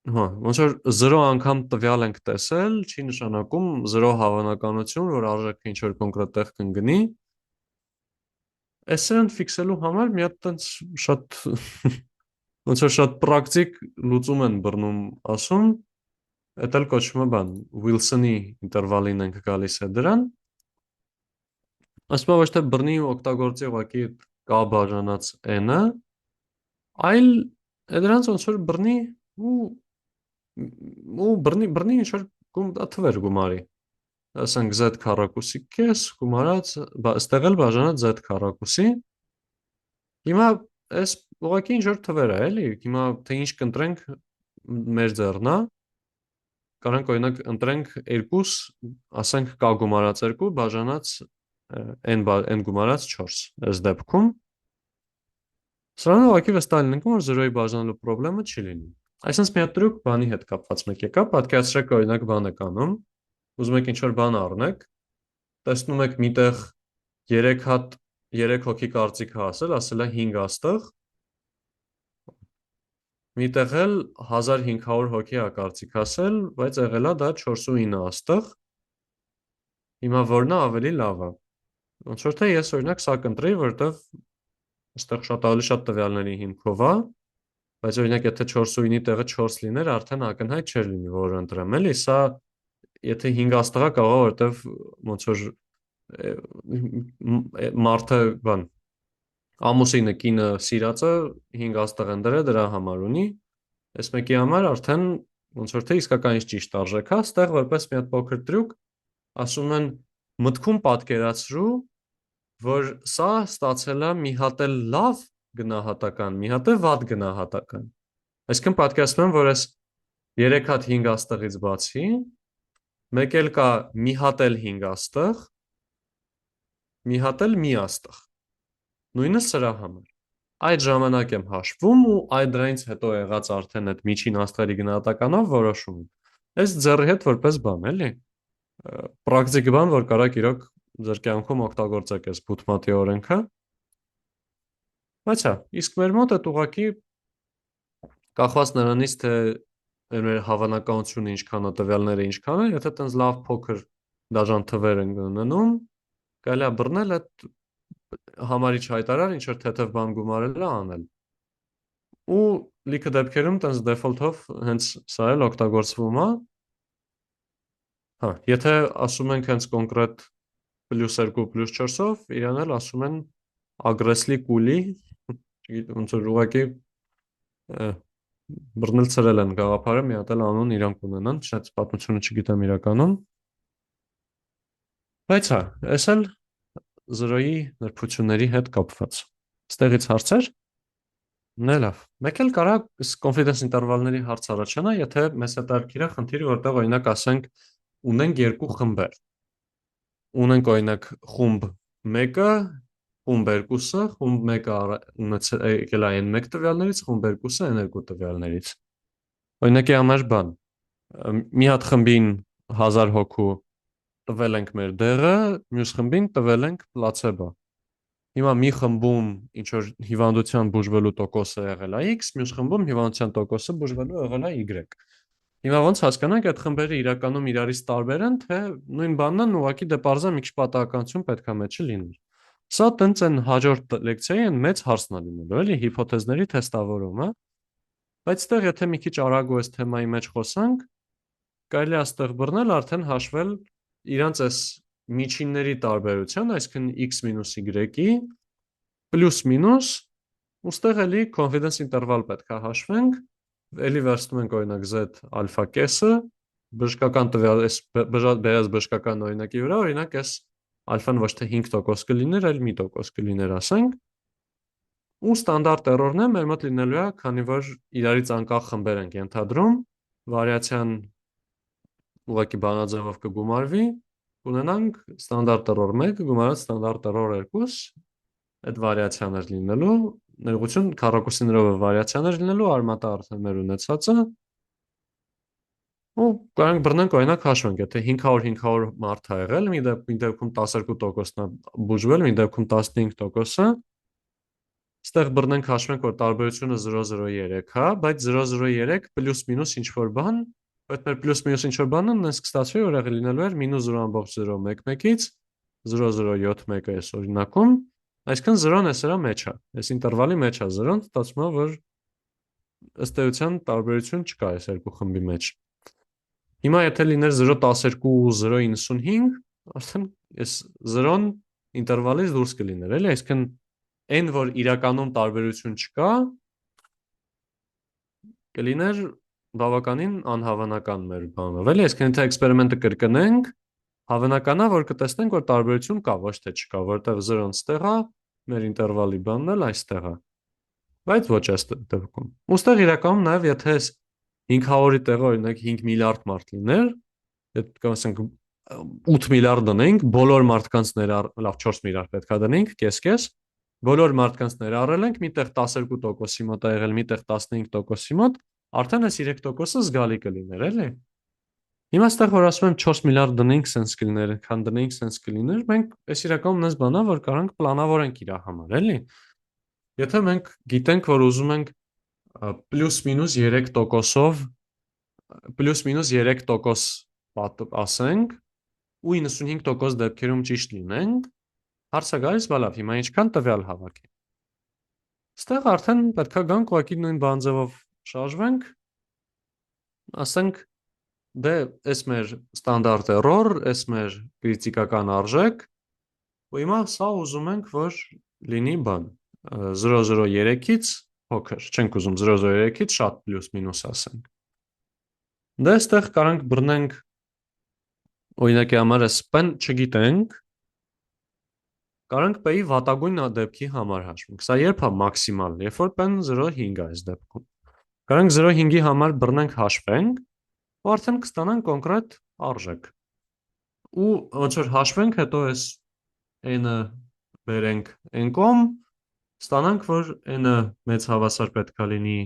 Հա, ոնց որ 0 անգամ տվյալ ենք տեսել, չի նշանակում 0 հավանականություն, որ արժեքը ինչ որ կոնկրետ տեղ կընկնի։ Այսինքն ֆիքսելու համար մի հատ տենց շատ ոնց որ շատ պրակտիկ լուծում են բռնում ասում, դա էլ կոչվում է բան, Wilson-ի ինտերվալին ենք գալիս է դրան։ Ասում ոչ թե բռնի օգտագործի ուղղակի k բաժանած n-ը, այլ դրանց ոնց որ բռնի ու բռնի ինչ որ թվեր գումարի։ Ասենք z քառակուսի կես գումարած, ստեղ էլ բաժանած z քառակուսի։ Հիմա այս ուղղակի ինչ որ թվեր է, էլի։ Հիմա թե ինչ կընտրենք մեր ձեռնա, կարանք օրինակ ընտրենք 2, ասենք k գումարած 2 բաժանած n գումարած 4 այս դեպքում։ Սրանով ուղղակի վստահ լինենք, որ 0-ի բաժանելու խնդրեմը չի լինի։ Այսինքն մի հատ տրուկ բանի հետ կապված մեկ եկա, պատկերացրեք օրինակ բան եք անում, ուզում եք ինչ-որ բան առնեք, տեսնում եք միտեղ 3 հոգի կարծիք ասել, ասել է 5 աստղ, միտեղ էլ 1500 հոգի ա կարծիք ասել, բայց եղել է դա 4.9 աստղ, հիմա որն է ավելի լավը։ Ոնց որ թե ես օրինակ սա կընտրեի, որովհետև այստեղ շատ ավելի շատ տվյալների հիմքով է, բայց օրինակ եթե 4.9-ի տեղը 4 լիներ, արդեն ակնհայտ չէր լինի, որ ընտրեմ, էլի, սա եթե 5 աստղա կարող է, որտեվ ոնց որ մարդը բան ամուսինը կինը սիրածը 5 աստղ են դրել դրա համար ունի, այս մեկի համար արդեն ոնց որ թե իսկական ինչ ճիշտ արժեք է, ստեղ որպես մի հատ փոքր տրյուկ ասում են մտքում պատկերացրու, որ սա ստացել է մի հատ էլ լավ գնահատական, մի հատ էլ վատ գնահատական։ Այսինքն պատկերացնում եմ, որ այս 3 հատ 5 աստղից բացի մեկ էլ կա մի հատ էլ 5 աստղ, մի հատ էլ մի աստղ։ Նույնը սրա համար։ Այդ ժամանակ եմ հաշվում ու այդ դրանից հետո եղած արդեն այդ միջին աստղերի գնահատականով որոշում եմ։ Այս ձեռի հետ որպես բան, էլի։ Պրակտիկ բան, որ կարաք իրոք ձեր կյանքում օգտագործեք այս Բութմատի օրենքը։ Բայց հա, իսկ մեր մոտ այդ ուղղակի կախված նրանից, թե մեր հավանականությունը ինչքան է, տվյալները ինչքան է, եթե տենց լավ փոքր դաժան թվեր են գնում, կարելի է բռնել այդ համարիչ հայտարար, ինչ որ թեթև բան գումարել է անել։ Ու լիքը դեպքերում տենց դեֆոլթով հենց սա էլ օգտագործվում է։ Հա, եթե ասում ենք հենց կոնկրետ +2 +4-ով, իրան էլ ասում են ագրեսլի կուլի, ոնց որ ուղղակի բռնել ծրել են գաղափարը, մի հատ էլ անուն իրանք ունենան, շատ պատմությունը չգիտեմ իրականում։ Բայց հա, այս էլ 0-ի նրբությունների հետ կապված։ Ստեղից հարցեր։ Նե լավ։ Մեկ էլ կարա confidence ինտերվալների հարց առաջանա, եթե մեզ հետ արկիրա խնդիրը, որտեղ օրինակ ասենք ունենք երկու խմբեր։ Ունենք օրինակ խումբ 1-ը, խումբ 2-ը, խումբ 1-ը եկել է n1 տվյալներից, խումբ 2-ը n2 տվյալներից։ Օրինակի համար բան, մի հատ խմբին 1000 հոգու տվել ենք մեր դեղը, մյուս խմբին տվել ենք պլացեբո։ Հիմա մի խմբում ինչ որ հիվանդության բուժվելու տոկոսը եղել է x, մյուս խմբում հիվանդության տոկոսը բուժվելու եղել է y։ Հիմա ոնց հասկանանք այդ խմբերը իրականում իրարից տարբեր են, թե նույն բանն են, ուղղակի դե պարզա մի քիչ պատահականություն պետք է մեջը լինի։ Սա տենց են հաջորդ լեկցիայի են մեծ հարցն է լինելու, էլի հիփոթեզների թեստավորումը, բայց այդտեղ եթե մի քիչ արագ ու այս թեմայի մեջ խոսանք, կարելի է այստեղ բռնել արդեն հաշվել իրանց այս միջինների տարբերության, այսինքն x մինուս y-ի պլյուս մինուս, ուստեղ էլի confidence interval պետք է հաշվենք, էլի վերցնում ենք օրինակ z ալֆա կեսը, բժշկական տվյալ, այս բերած բժշկական օրինակի վրա, օրինակ այս ալֆան ոչ թե 5% կլիներ, այլ 1% կլիներ, ասենք, ու ստանդարտ էրորն է մեր մոտ լինելու է, քանի որ իրարից անկախ խմբեր ենք ենթադրում, վարիացիան ուղղակի բանաձևով կգումարվի, կունենանք ստանդարտ էրոր 1 գումարած ստանդարտ էրոր 2, այդ վարիացիաներ լինելու, ներողություն, քառակուսիներով վարիացիաներ լինելու, արմատը արդեն մեր ունեցածը, ու կարող ենք բռնենք օրինակ հաշվենք, եթե 500 մարդ է եղել, մի դեպքում 12%-ն է բուժվել, մի դեպքում 15%-ը, ստեղ բռնենք հաշվենք, որ տարբերությունը 0,03 է, բայց 0,03 պլյուս մինուս ինչ-որ բան, այդ մեր պլյուս մինուս ինչ-որ բանը նենց կստացվի, որ եղել լինելու էր մինուս 0,011-ից 0,071-ը այս օրինակում, այսինքն 0-ն է սրա մեջ է, այս ինտերվալի մեջ է 0-ն, ստացվում է, որ ըստ էության տարբերություն չկա այս երկու խմբի մեջ։ Հիմա եթե լիներ 0,12 ու 0,95, արդեն այս 0-ն ինտերվալից դուրս կլիներ, էլի, այսինքն այն, որ իրականում տարբերություն չկա, կլիներ բավականին անհավանական մեր բանով, էլի, այսինքն եթե էքսպերիմենտը կրկնենք, հավանական է, որ կտեսնենք, որ տարբերություն կա, ոչ թե չկա, որտեղ 0-ն ստեղ է, մեր ինտերվալի բանն էլ այստեղ է, բայց ոչ այս դեպքում։ Ոստեղ իրականում նաև եթե 500-ի տեղը օրինակ 5 միլիարդ մարդ լիներ, ասենք 8 միլիարդ դնենք, բոլոր մարդկանց լավ 4 միլիարդ պետք է դնենք, կես-կես, բոլոր մարդկանց ներառել ենք, միտեղ 12%-ի մոտ է եղել, միտեղ 15%-ի մոտ, արդեն այս 3%-ը զգալի կլիներ, էլի։ Հիմա այստեղ որ ասում եմ 4 միլիարդ դնենք, սենց կլիներ, քան դնենք, սենց կլիներ, մենք այս իրականում նես բանա, որ կարանք պլանավորենք իր համար, էլի։ Եթե մենք գիտենք, որ ուզում ենք պլյուս մինուս 3%-ով պլյուս մինուս 3% ասենք ու 95% դեպքերում ճիշտ լինենք, հարցը գալիս, բա լավ, հիմա ինչքան տվյալ հավաքի։ Ստեղ արդեն պետք է գանք ուղղակի նույն բանձևով շարժվենք, ասենք դե այս մեր ստանդարտ էրոր, այս մեր կրիտիկական արժեք, ու հիմա սա ուզում ենք, որ լինի բան 0,03-ից փոքր, չենք ուզում 0,03-ից շատ պլյուս մինուս ասենք։ Դե այստեղ կարանք բռնենք օրինակի համար այս p-ն չգիտենք, կարանք p-ի վատագույն դեպքի համար հաշվենք։ Սա երբ է մաքսիմալ, երբ որ p-ն 0,5 է այս դեպքում։ Կարանք 0,5-ի համար բռնենք հաշվենք, ու արդեն կստանանք կոնկրետ արժեք։ Ու ոնց որ հաշվենք, հետո այս n-ը բերենք n կողմ, ստանանք, որ n-ը մեծ հավասար պետք է լինի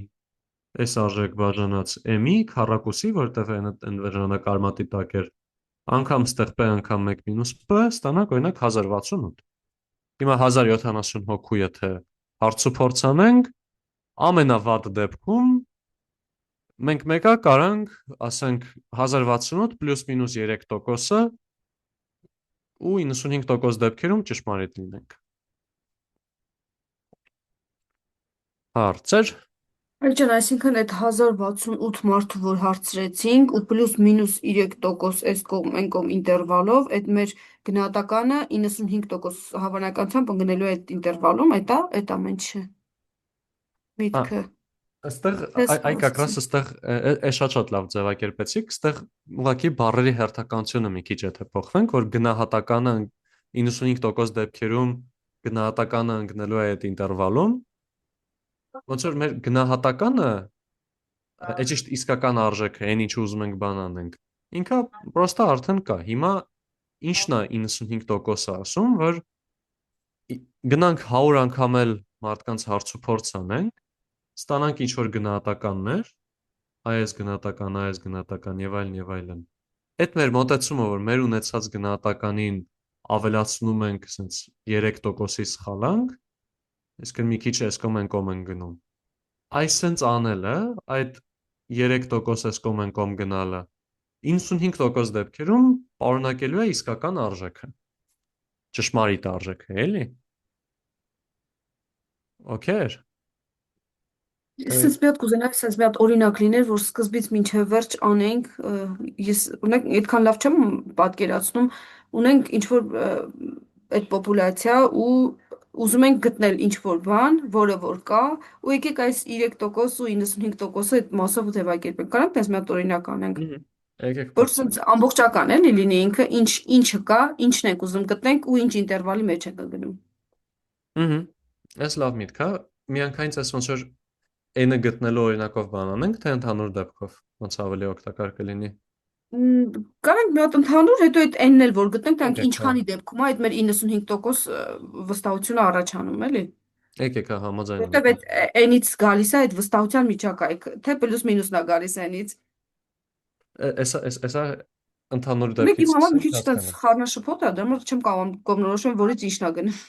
այս արժեք բաժանած m-ի քառակուսի, որտեղ n վերջանակ արմատի տակ էր, անգամ ստեղ p անգամ 1 մինուս p, ստանանք օրինակ 1068։ Հիմա 1070 հոգու եթե հարցու փորձ անենք, ամենավատ դեպքում մենք մեկա կարանք, ասենք 1068 պլյուս մինուս 3%-ը ու 95% դեպքերում ճշմարիտ լինենք։ Հարցեր։ Այջան, այսինքն այդ 1068 մարդու, որ հարցրեցինք, ու պլյուս մինուս 3% այս կողմ են կողմ ինտերվալով, այդ մեր գնահատականը 95% հավանականությամբ ընկնելու է այդ ինտերվալում, այդ ամեն ինչը։ Միտքը։ Այստեղ այ как раз այստեղ է շատ լավ ձևակերպեցիք, այստեղ ուղղակի բառերի հերթականությունը մի քիչ եթե փոխվենք, որ գնահատականը 95% դեպքերում գնահատականը ընկնելու է այդ ինտերվալում, ոնց որ մեր գնահատականը ճիշտ իսկական արժեքը, այն ինչ ուզում ենք բան անենք, ինքը պրոստը արդեն կա։ Հիմա ինչն է 95%-ը ասում, որ գնանք 100 անգամ էլ մարդկանց հարց ու փորձ անենք, ստանանք ինչ որ գնահատականներ, այս գնահատական, այս գնահատական եւ այլն եւ այլն։ Այդ մեր մոտեցումը, որ մեր ունեցած գնահատականին ավելացնում ենք ասենց 3%-ի սխալանք, այսինքն մի քիչ էսկոմ են կոմ են գնում։ Այս սենց անելը, այդ 3% էսկոմ են կոմ գնալը 95% դեպքերում պարունակելու է իսկական արժեքը, ճշմարիտ արժեքը, էլի։ Okay։ Սենց մի հատ կուզենայի, սենց մի հատ օրինակ լիներ, որ սկզբից մինչև վերջ անենք, ես ունենք այդքան լավ չեմ պատկերացնում, ունենք ինչ որ այդ պոպուլյացիա ու ուզում ենք գտնել ինչ որ բան, որը որ կա, ու եկեք այս 3% ու 95%-ը այդ մասով ձևակերպենք։ Կարանք դες մի հատ օրինակ անենք, Եկեք որ փորձենք։ սենց ամբողջական էլի լինի ինքը, ինչը կա, ինչն ենք ուզում գտնենք ու ինչ ինտերվալի մեջ ենք գնում։ Ահա։ Այս լավ միտք է։ Միանգամից այս ոնց որ N-ը գտնելու օրինակով բան անենք, թե ընդհանուր դեպքով, ոնց ավելի օգտակար կլինի։ Կարանք մի հատ ընդհանուր, հետո այդ N-ն էլ որ գտնենք, տանք Եկեք, հա։ ինչքանի դեպքում է այդ մեր 95% վստահությունը առաջանում, էլի։ Եկեք, հա, համաձայնում Որտեվ ենք այդ N-ից գալիս է այդ վստահության միջակայք, թե պլյուս մինուսն է գալիս N-ից։ Էսա ընդհանուր Ունեք իմ դեպքից համար մի սկսենք քիչ տես հասկանանք։ խառնաշփոթ է, դրա համար չեմ կարող կողմնորոշեմ, որից ինչն է գնում։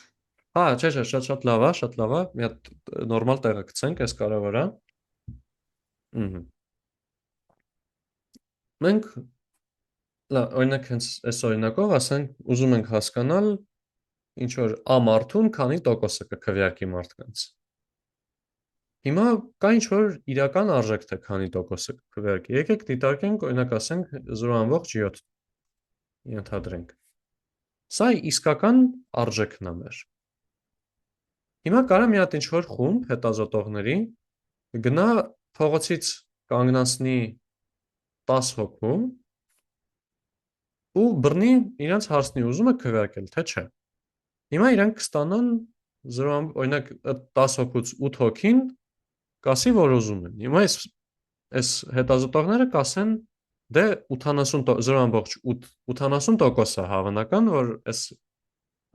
Հա, չէ, չէ, շատ լավ է, շատ լավ է։ Մի հատ նորմալ տեղը գցենք, այս կարևոր է։ Ահա։ Մենք լավ, օրինակ հենց այս օրինակով ասենք, ուզում ենք հասկանալ ինչ որ A մարդուն քանի տոկոսը կքվեարկի մարդկանց։ Հիմա կա ինչ որ իրական արժեք թե քանի տոկոսը կքվեարկի։ Եկեք դիտարկենք, օրինակ ասենք 0.7 ենթադրենք։ Սա իսկական արժեքն է մեր։ Հիմա կարա մի հատ ինչ որ խումբ հետազոտողների գնա փողոցից կանգնացնի 10 հոգու ու բռնի իրենց հարցնի ուզում է քվեարկել, թե չէ։ Հիմա իրանք կստանան 0, օրինակ 10 հոգուց 8 հոգին կասի, որ ուզում են։ Հիմա այս հետազոտողները կասեն, դե 0.8 80% է հավանական, որ այս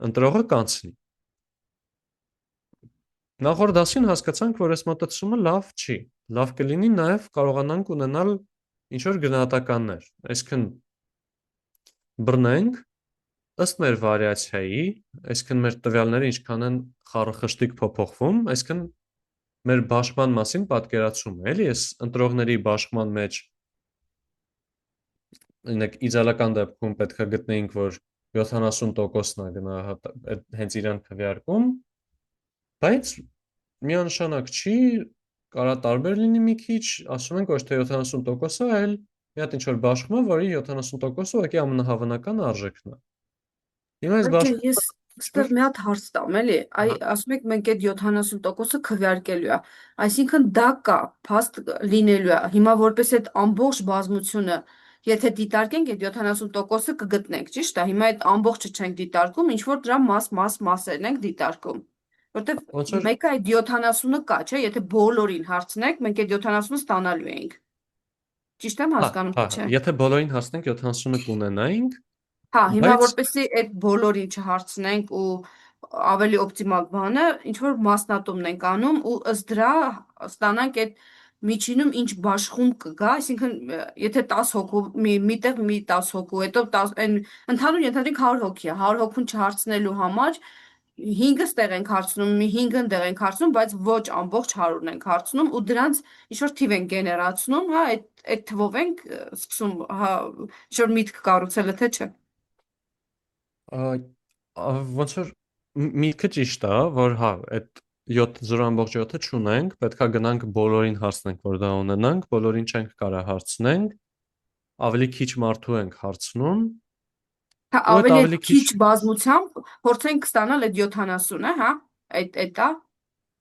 ընտրողը կանցնի։ Նախորդ դասին հասկացանք, որ այս մոտեցումը լավ չի։ Լավ կլինի նաև կարողանանք ունենալ ինչ որ գնահատականներ։ Այսինքն բռնենք ըստ մեր վարիացիայի, այսինքն մեր տվյալները ինչքան են խառնխշտիկ փոփոխվում, այսինքն մեր բաշխման մասին պատկերացումը, էլի, այս ընտրողների բաշխման մեջ օրինակ իդեալական դեպքում պետք է գտնեինք, որ 70%-ն է գնահատական հենց իրան քվեարկում, բայց միանշանակ չի, կարա տարբեր լինի մի քիչ, ասում ենք ոչ թե 70%-ը, այլ մի հատ ինչ որ բաշխում է, որի 70%-ը ուղղակի ամենահավանական արժեքն է։ Հիմա այս Բայց ես բաշխումը ինչ ստեղ որ մի հատ հարց տամ, էլի, ասում եք մենք այդ 70%-ը քվեարկելու է, այսինքն դա կա, փաստ լինելու է, հիմա որպես այդ ամբողջ բազմությունը, եթե դիտարկենք այդ 70%-ը կգտնենք, ճիշտ է, հիմա այդ ամբողջը չենք դիտարկում, ինչ որ դրա մասերն ենք դիտարկում, որտեվ ոնց որ մեկը այդ 70-ը կա, չէ, եթե բոլորին հարցնենք, մենք այդ 70-ը ստանալու էինք, ճիշտ եմ հա, հասկանում, հա, թե չէ։ եթե բոլորին հասնենք 70-ը կունենայինք, Հա, հիմա բայց որպեսզի այդ բոլորին չհարցնենք ու ավելի օպտիմալ բանը, ինչ որ մասնատումն ենք անում ու ըստ դրա ստանանք այդ միջինում ինչ բաշխում կգա, այսինքն եթե 10 հոգու միտեղ մի 10 հոգու, հետո 10 այն ընդհանուր ենթադրենք 100 հոգի է, 100 հոգուն չհարցնելու համար 5-ը ստեղ ենք հարցնում, մի 5-ը ընդեղ ենք հարցնում, բայց ոչ ամբողջ 100-ն ենք հարցնում ու դրանց ինչ որ թիվ ենք գեներացնում, հա, այդ թվով ենք սկսում, հա, ինչ որ միտք կառուցելը, թե չէ։ ոնց որ միտքը ճիշտ է, որ հա, այդ 0.7-ը չունենք, պետքա գնանք բոլորին հարցնենք, որ դա ունենանք, բոլորին չենք կարա հարցնենք, ավելի քիչ մարդու ենք հարցնում, Հա, ու այդ ավելի ավելի քիչ քիչ բազմությամբ փորձենք ստանալ այդ 70-ը, հա, այդ է,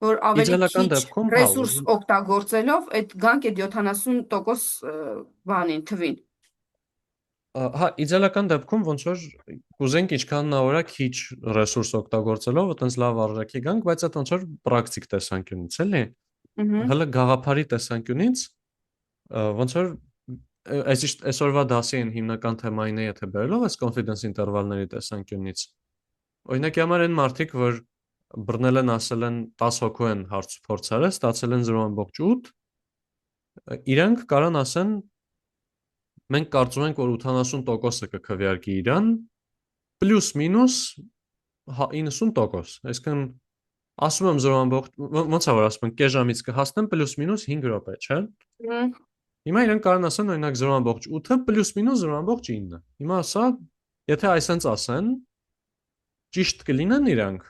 որ ավելի իդեալական քիչ դեպքում հա, ռեսուրս ուզում օգտագործելով այդ գանք այդ 70% բանին, թվին։ հա, իդեալական դեպքում ոնց որ կուզենք ինչքան հնարավոր է քիչ ռեսուրս օգտագործելով այտենց լավ արժեքի գանք, բայց այդ ոնց որ պրակտիկ տեսանկյունից էլի, Ըհը։ հələ գաղափարի տեսանկյունից ոնց որ այսօրվա դասի են հիմնական թեմային է եթե բերելով այս confidence ինտերվալների տեսանկյունից։ Օրինակի համար այն մարդիկ, որ բռնել են, ասել են 10 հոգու են հարց փորձարել, ստացել են 0.8, իրանք կարան ասեն մենք կարծում ենք, որ 80%-ը կքվեարկի իրան, պլյուս մինուս 90%, այսինքն ասում եմ 0. ոնց է որ ասում են, կես ժամից կհասնեմ պլյուս մինուս 5 րոպե, չէ՞։ Հիմա իրենք կարան ասեն օրինակ 0.8-ը պլյուս մինուս 0.9։ Հիմա սա, եթե այսպես ասեն, ճիշտ կլինեն իրանք։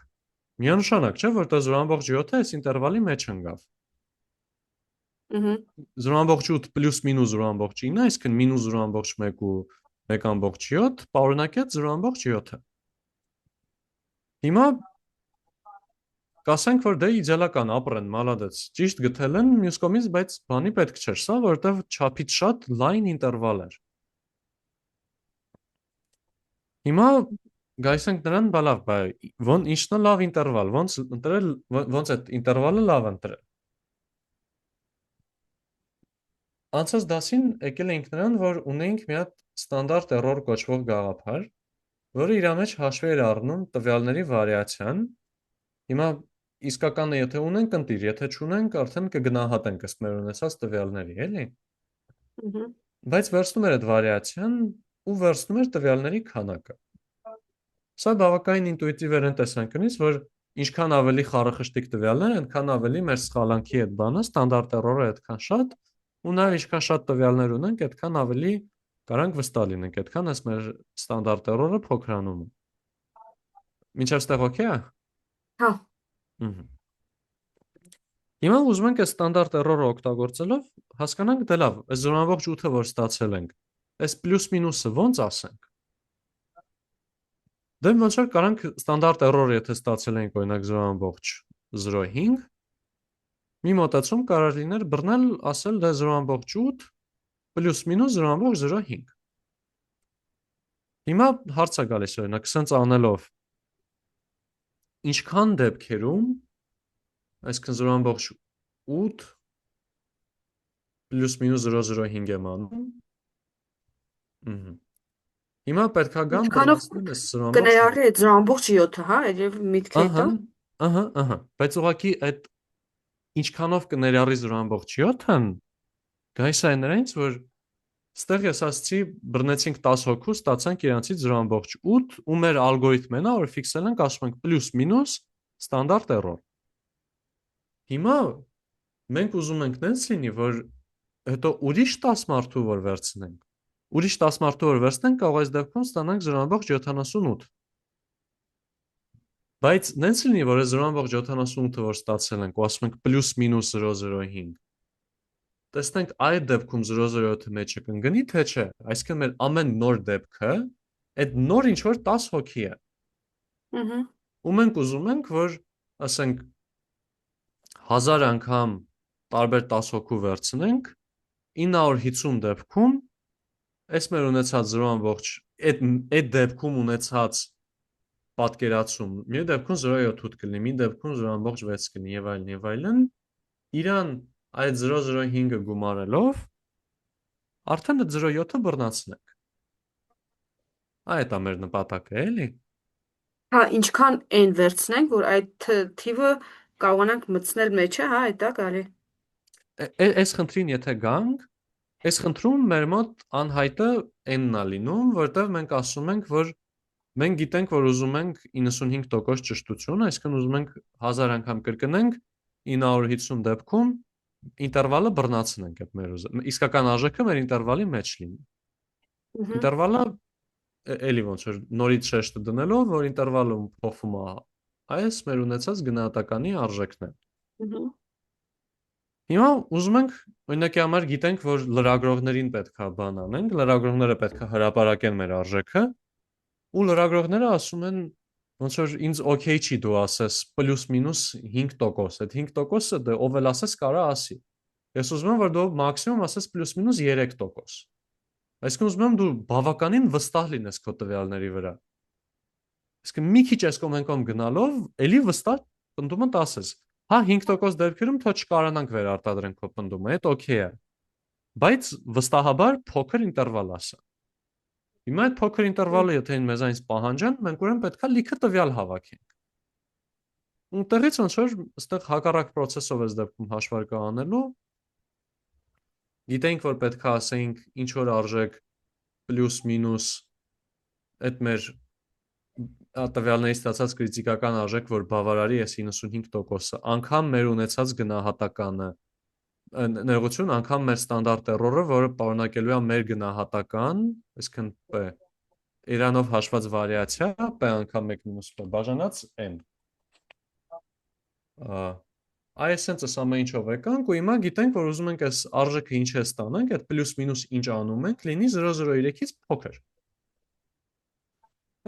Միանշանակ չէ, որտեղ 0.7-ը այս ինտերվալի մեջ ընկավ։ 0.8 պլյուս մինուս 0.9, այսինքն մինուս 0.1 ու 1.7, պարունակեց 0.7-ը։ Հիմա կասենք, որ դե իդեալական ապրեն, մալադեց, ճիշտ գտել են, մյուս կողմից, բայց բանի պետք չէր սա, որովհետև չափից շատ լայն ինտերվալ էր։ Հիմա գայսենք նրան, բա լավ, ինչն է լավ ինտերվալ, ոնց այդ ինտերվալը լավ ընտրել։ Անցած դասին եկել էինք նրան, որ ունեինք մի հատ ստանդարտ էրոր կոչվող գաղափար, որը իր մեջ հաշվի էր առնում տվյալների վարիացիան։ Հիմա իսկականը եթե ունենք ընտիր, եթե չունենք, արդեն կգնահատենք ըստ մեր ունեցած տվյալների, էլի։ Բայց վերցնում էր այդ վարիացիան ու վերցնում էր տվյալների քանակը։ Սա բավականին ինտուիտիվ էր այն տեսանկյունից, որ ինչքան ավելի խառախշտիկ տվյալներ, այնքան ավելի մեր սխալանքի այդ բանը, ստանդարտ էրորը այդքան շատ, ու նաև ինչքան շատ տվյալներ ունենք, այդքան ավելի կարանք վստահ լինենք, այդքան էս մեր ստանդարտ էրորը փոքրանում է։ Մինչև ստեղ օքեյ է։ Հա։ Հիմա ուզում ենք այս ստանդարտ էրորը օգտագործելով հասկանանք դե լավ, այս 0.8-ը որ ստացել ենք, այս պլյուս մինուսը ոնց ասենք։ Դե ոնց որ կարանք ստանդարտ էրորը եթե ստացել ենք օրինակ 0.05, մի մոտեցում կարող լիներ բռնել ասել դե 0.8 պլյուս մինուս 0.05։ Հիմա հարց է գալիս օրինակ սենց անելով ինչքան դեպքերում, այսինքն 0.8 պլյուս մինուս 0.05 եմ անում։ Հիմա պետք է գամ բռնեցնեմ այս 0.8 կներառի այդ 0.7-ը, հա, եւ միտքը դա։ Ահա, բայց ուղղակի այդ ինչքանով կներառի 0.7-ն, գայս է նրանից, որ ստեղ ես ասացի բռնեցինք 10 հոգու, ստացանք իրանցից 0.8 ու մեր ալգորիթմն է, որ ֆիքսել ենք, ասում ենք պլյուս մինուս ստանդարտ էրոր։ Հիմա մենք ուզում ենք նենց լինի, որ հետո ուրիշ 10 մարդու որ վերցնենք, ուրիշ 10 մարդու որ վերցնենք, կարող այս դեպքում ստանանք 0.78։ Բայց նենց լինի, որ այս 0.78-ը որ ստացել ենք, ու ասում ենք պլյուս մինուս 0.05, տեսնենք այդ դեպքում 0.07-ը մեջը կընկնի, թե չէ, այսինքն մեր ամեն նոր դեպքը, այդ նոր ինչ-որ 10 հոգի է։ Ու մենք ուզում ենք, որ, ասենք, 1000 անգամ տարբեր 10 հոգու վերցնենք, 950 դեպքում, այս մեր ունեցած 0.8, այդ դեպքում ունեցած պատկերացում, մի դեպքում 0.7 կլինի, մի դեպքում 0.6 կլինի եւ այլն եւ այլն, իրան այդ 0.05-ը գումարելով արդեն այդ 0.7-ը բռնացնենք։ Այդ է մեր նպատակը, էլի։ Հա, ինչքան n վերցնենք, որ այդ թիվը կարողանանք մտցնել մեջը, հա, այդ է գալի։ Այս խնդրին եթե գանք, այս խնդրում մեր մոտ անհայտը n-ն է լինում, որտեղ մենք ասում ենք, որ մենք գիտենք, որ ուզում ենք 95% ճշտություն, այսինքն ուզում ենք 1000 անգամ կրկնենք, 950 դեպքում ինտերվալը բռնացնենք այդ մեր իսկական արժեքը մեր ինտերվալի մեջ լինի։ Ինտերվալը էլի ոնց որ նորից շեշտը դնելով, որ ինտերվալը փոխվում է այս մեր ունեցած գնահատականի արժեքն է։ Հիմա ուզում ենք, օրինակի համար գիտենք, որ լրագրողներին պետք է բան անենք, լրագրողները պետք է հրապարակեն մեր արժեքը, ու լրագրողները ասում են, ոնց որ ինձ օքեյ չի դու ասես պլյուս մինուս 5%, այդ 5%-ը դե ով էլ ասես կարա ասի։ Ես ուզում եմ, որ դու մաքսիմում ասես պլյուս մինուս 3%։ Այսինքն ուզում եմ դու բավականին վստահ լինես քո տվյալների վրա։ Այսինքն մի քիչ այս կոմենկոմ գնալով, էլի վստահ պնդումը տասես։ Հա 5% դեպքերում թող չկարանանք վերարտադրենք քո պնդումը, այդ օքեյ է։ Բայց վստահաբար փոքր ինտերվալ ասա։ Հիմա այդ փոքր ինտերվալը եթե մեզանից պահանջան, մենք ուրեմն պետքա լիքը տվյալ հավաքենք։ Ուտեղից ոնց որ այստեղ հակառակ process-ով էս դեպքում հաշվարկը անելու, գիտենք որ պետք է ասենք ինչ որ արժեք պլյուս մինուս այդ մեր տվյալներից ստացած կրիտիկական արժեք, որ բավարարի այս 95%-ը, անգամ մեր ունեցած գնահատականը, ներողություն, անգամ մեր ստանդարտ էրորը, որը պարունակելու է մեր գնահատական, այսինքն P, իրանով հաշված վարիացիա, P անգամ 1 մինուս P, բաժանած N։ Այս սենց ամեն ինչով եկանք ու հիմա գիտենք, որ ուզում ենք այս արժեքը ինչ է ստանանք, այդ պլյուս մինուս ինչ անում ենք, լինի 0,03-ից փոքր։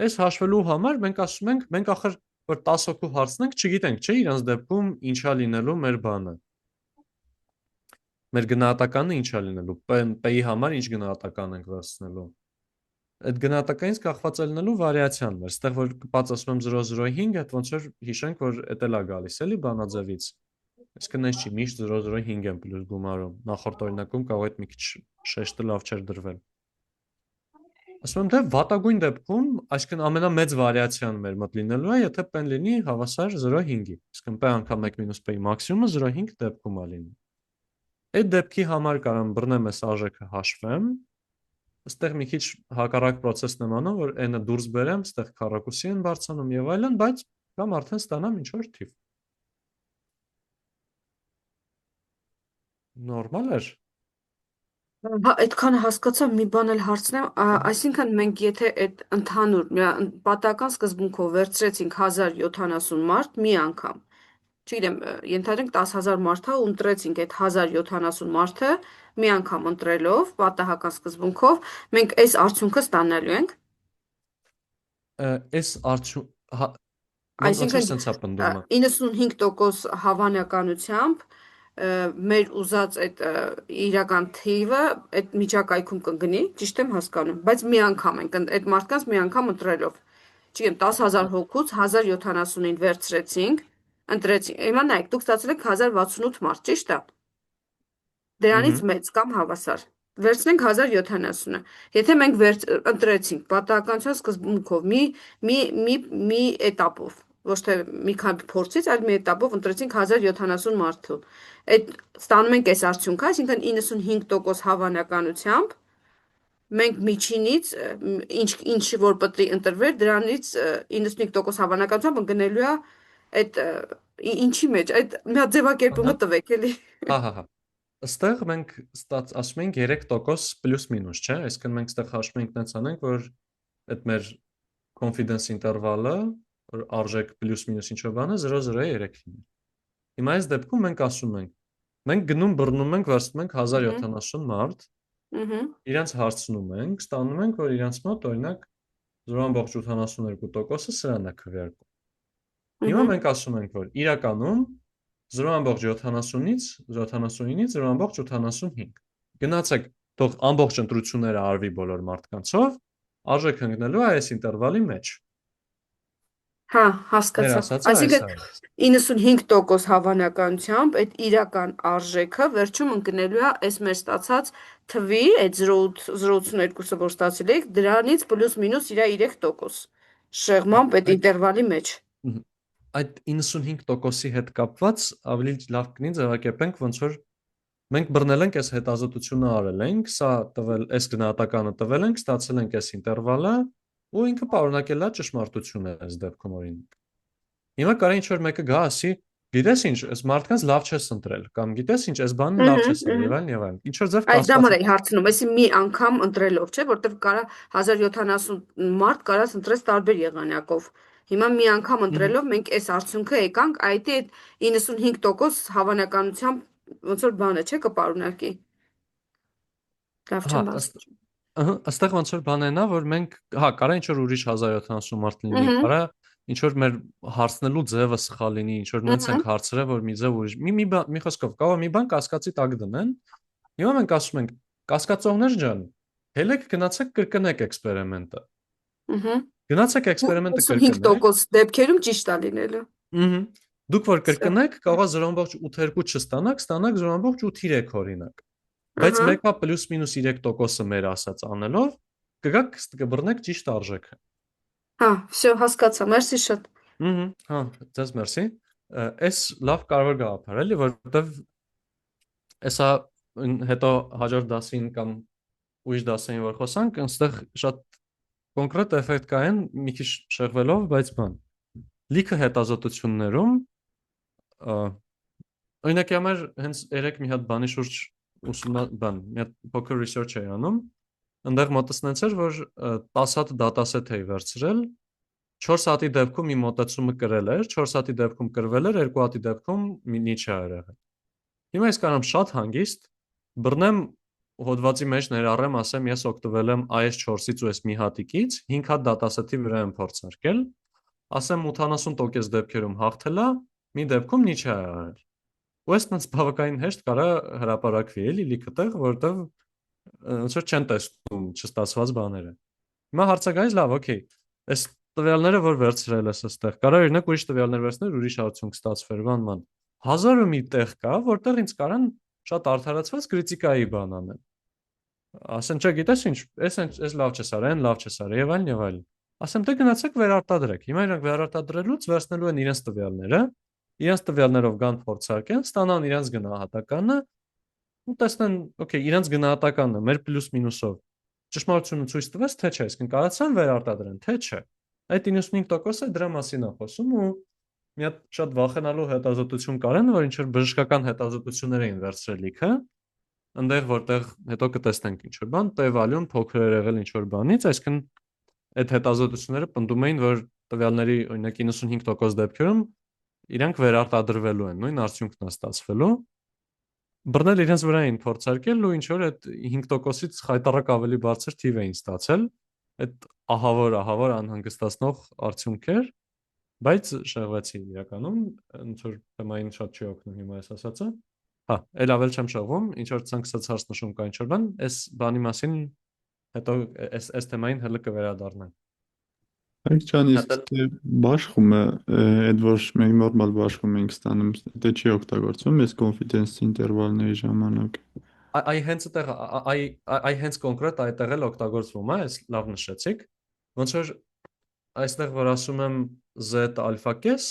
Այս հաշվելու համար մենք ասում ենք, մենք ախր որ 10 հոգու հարցնենք, չգիտենք, չէ, իրանց դեպքում ինչա լինելու մեր բանը։ Մեր գնահատականը ինչա լինելու, P-ի համար ինչ գնահատական ենք վերցնելու։ Այդ գնահատականից կախված է լինելու վարիացիան մեր, այստեղ որ կպած ասում եմ 0,05, այդ ոնց որ հիշենք, որ էդ էլ է գալիս, էլի բանաձևից։ Այսինքն այս չի միշտ 0,05 եմ պլյուս գումարում։ Նախորդ օրինակում կարող է մի քիչ շեշտը լավ չէր դրվել։ Ասում եմ, թե վատագույն դեպքում, այսինքն ամենամեծ վարիացիան մեր մոտ լինելու է, եթե P-ն լինի հավասար 0,5-ի։ Այսինքն P անգամ 1 մինուս P-ի մաքսիմումը 0,5 դեպքում է լինի։ Այդ դեպքի համար կարամ բռնեմ այս արժեքը հաշվեմ։ Այստեղ մի քիչ հակառակ process-ն եմ անում, որ n-ը դուրս բերեմ, այստեղ քառակուսի են բարձրանում եւ այլն, բայց կամ արդեն ստանամ ինչ որ թիվ։ Նորմալ էր։ Հա, այդքանը հասկացա, մի բան էլ հարցնեմ, այսինքն մենք եթե այդ ընդհանուր պատահական սկզբունքով վերցրեցինք 1070 մարդ մի անգամ, չգիտեմ, ենթադրենք 10,000 մարդ է ու ընտրեցինք այդ 1070 մարդը մի անգամ ընտրելով պատահական սկզբունքով, մենք այս արդյունքը ստանալու ենք։ Այս արդյունք ոնց Այսինքն sense է պնդումը։ 95% հավանականությամբ մեր ուզած այդ իրական թիվը այդ միջակայքում կգնի, ճիշտ եմ հասկանում, բայց մի անգամ ենք այդ մարդկանց մի անգամ ընտրելով։ Չգիտեմ, 10,000 հոգուց 1070-ին վերցրեցինք, ընտրեցինք։ Հիմա նայեք, դուք ստացել եք 1068 մարդ, ճիշտ է։ Դրանից մեծ կամ հավասար։ Վերցնենք 1070-ը։ Եթե մենք ընտրեցինք պատահականության սկզբունքով մի էտապով, ոչ թե մի քանի փորձից, այլ մի էտապով ընտրեցինք 1070 մարդու։ Այդ ստանում ենք այս արդյունքը, այսինքն 95% հավանականությամբ մենք միջինից ինչ որ պետք է ընտրվեր, դրանից 95% հավանականությամբ ընկնելու է այդ ինչի մեջ, այդ մի հատ ձևակերպումը տվեք էլի։ Հա։ Այստեղ մենք ասում ենք 3% պլյուս մինուս, չէ՞։ Այսինքն մենք այստեղ հաշվում ենք տենց անենք, որ այդ մեր confidence interval-ը, որ արժեք պլյուս մինուս ինչ-որ բանը 0,03 լինի։ Հիմա այս դեպքում մենք ասում ենք, մենք գնում բռնում ենք, վերցնում ենք 1070 մարդ, իրանց հարցնում ենք, ստանում ենք, որ իրանց մոտ օրինակ 0,82%-ը սրան է քվեարկում։ Հիմա մենք ասում ենք, որ իրականում 0,70-ից 79-ից 0,85 գնացեք, թող ամբողջ ընտրությունները արվի բոլոր մարդկանցով, արժեք ընկնելու է այս ինտերվալի մեջ։ Հա, հասկացա։ Այսինքն 95% հավանականությամբ այդ իրական արժեքը վերջում ընկնելու է այս մեր ստացած թվի, այդ 0.82-ը որ ստացել եք, դրանից պլյուս մինուս իրա 3% շեղմամբ այդ ինտերվալի մեջ։ Այդ 95%-ի հետ կապված ավելի լավ կլինի ձևակերպենք, ոնց որ մենք բռնել ենք այս հետազոտությունը արել ենք, սա տվել, այս գնահատականը տվել ենք, ստացել ենք այս ինտերվալը ու ինքը պարունակել է ճշմարտությունը այս դեպքում օրինակ։ Հիմա կարա ինչ որ մեկը գա ասի, գիտես ինչ, այս մարդկանց լավ չես ընտրել, կամ գիտես ինչ, այս բանը լավ չես արել եւ այլն եւ այլն։ Ինչ որ ձև Այս դա մար էի կասկածի։ հարցնում, այսի մի անգամ ընտրելով, չէ, որտեվ կարա 1070 մարդ կարաս ընտրես տարբեր եղանակով։ Հիմա մի անգամ ընտրելով մենք այս արդյունքը եկանք, այդ 95% հավանականությամբ ոնց որ բանը չէ կպարունակի։ Լավ Հա, չեմ բացում։ այստեղ ոնց որ բանն է, որ մենք, հա, կարա ինչ որ ուրիշ 1070 մարդ լինի, կարա ինչ որ մեր հարցնելու ձևը սխալ լինի, ինչ որ նենց ենք հարցրել, որ մի ձև ուրիշ։ Մի խոսքով, կարող է մի բան կասկածի տակ դնեն։ Հիմա մենք ասում ենք, կասկածողներ ջան, ելեք գնացեք կրկնեք էքսպերիմենտը։ Գնացեք էքսպերիմենտը կրկնեք։ 95% դեպքերում ճիշտ է լինելու։ Դուք որ կրկնեք, կարող է 0.82 չստանաք, ստանաք 0.83 օրինակ։ Բայց մեկը պլյուս մինուս 3%-ը մեր ասած անելով, կգաք կբռնեք ճիշտ արժեքը։ Հա, всё, հասկացա, մերսի շատ։ Հա, ձեզ մերսի։ Այս լավ կարող է գաղափար էլի, որովհետև Էսա հետո հաջորդ դասին կամ ուրիշ դասին որ խոսանք, այնտեղ շատ կոնկրետ էֆեկտ կային, մի քիչ շեղվելով, բայց բան։ Լիքը հետազոտություններում օրինակի համար հենց երեք մի հատ բանի շուրջ մի հատ փոքր research էի անում, այնտեղ մոտեցնեց էր, որ 10 հատ դատասեթ էի վերցրել, 4 հատի դեպքում մի մոտեցումը կրել էր, 4 հատի դեպքում կրվել էր, 2 հատի դեպքում մի չէ եղել։ Հիմա ես կարամ շատ հանգիստ բռնեմ հոդվածի մեջ ներառեմ, ասեմ ես օգտվել եմ IS4-ից ու այս մի հատիկից, 5 հատ դատասեթի վրա եմ փորձարկել, ասեմ 80% դեպքերում հաղթել է, մի դեպքում ինչ է եղել։ Ու այս տենց բավականին հեշտ կարա հրապարակվի էլի լիքը տեղ, որտեղ ոնց որ չեն տեսնում չստացված բաները։ Հիմա հարցը գայս լավ, օքեյ։ Այս տվյալները որ վերցրել ես այստեղ, կարա օրինակ ուրիշ տվյալներ վերցնել, ուրիշ արդյունք ստացվեր, բանման։ Հազարը մի տեղ կա, որտեղ ինձ կարան շատ արդարացված քրիտիկայի բան անեն։ Ասեն, չէ, գիտես ինչ, այս լավ չես արել, այն լավ չես արել, եւ այլն եւ այլն։ Ասեմ, դե գնացեք վերարտադրեք։ Հիմա իրանք վերարտադրելուց վերցնելու են իրենց տվյալները, իրենց տվյալներով կան փորձարկեն, ստանան իրենց գնահատականը ու տեսնեն, օքեյ, իրենց գնահատականը մեր պլյուս մինուսով ճշմարտությունը ցույց տվեց, թե չէ, իսկ կարացան վերարտադրեն, թե չէ։ Այդ 95%-ը դրա մասին է խոսում ու մի հատ շատ վախենալու հետազոտություն կարան, որ ինչ որ բժշկական հետազոտություններ էին վերցրել լիքը, այնտեղ որտեղ հետո կտեսնենք ինչ որ բան, p-value-ն փոքր է եղել ինչ որ բանից, այսինքն այդ հետազոտությունները պնդում էին, որ տվյալների օրինակ 95% դեպքերում իրանք վերարտադրվելու են, նույն արդյունքն է ստացվելու։ Բռնել իրենց վրա էին փորձարկել ու ինչ որ այդ 5%-ից խայտարակ ավելի բարձր թիվ էին ստացել։ Այդ ահավոր անհանգստացնող արդյունք էր, բայց շեղվեցի իրականում, ոնց որ թեմային շատ չի օգնում հիմա այս ասածը։ Հա, էլ ավել չեմ շեղվում, ինչ որ ցանկացած հարց նշում կա ինչ որ բան, այս բանի մասին հետո այս թեմային հələ կվերադառնանք։ Հայկ ջան, իսկ Հատել թե բաշխումը, այդ որ մենք նորմալ բաշխում ենք ստանում, դա չի օգտագործվում այս confidence ինտերվալների ժամանակ։ Այ հենց այդտեղ այ հենց կոնկրետ այդտեղ էլ օգտագործվում է, այս լավ նշեցիք։ Ոնց որ այստեղ որ ասում եմ z ալֆա կես,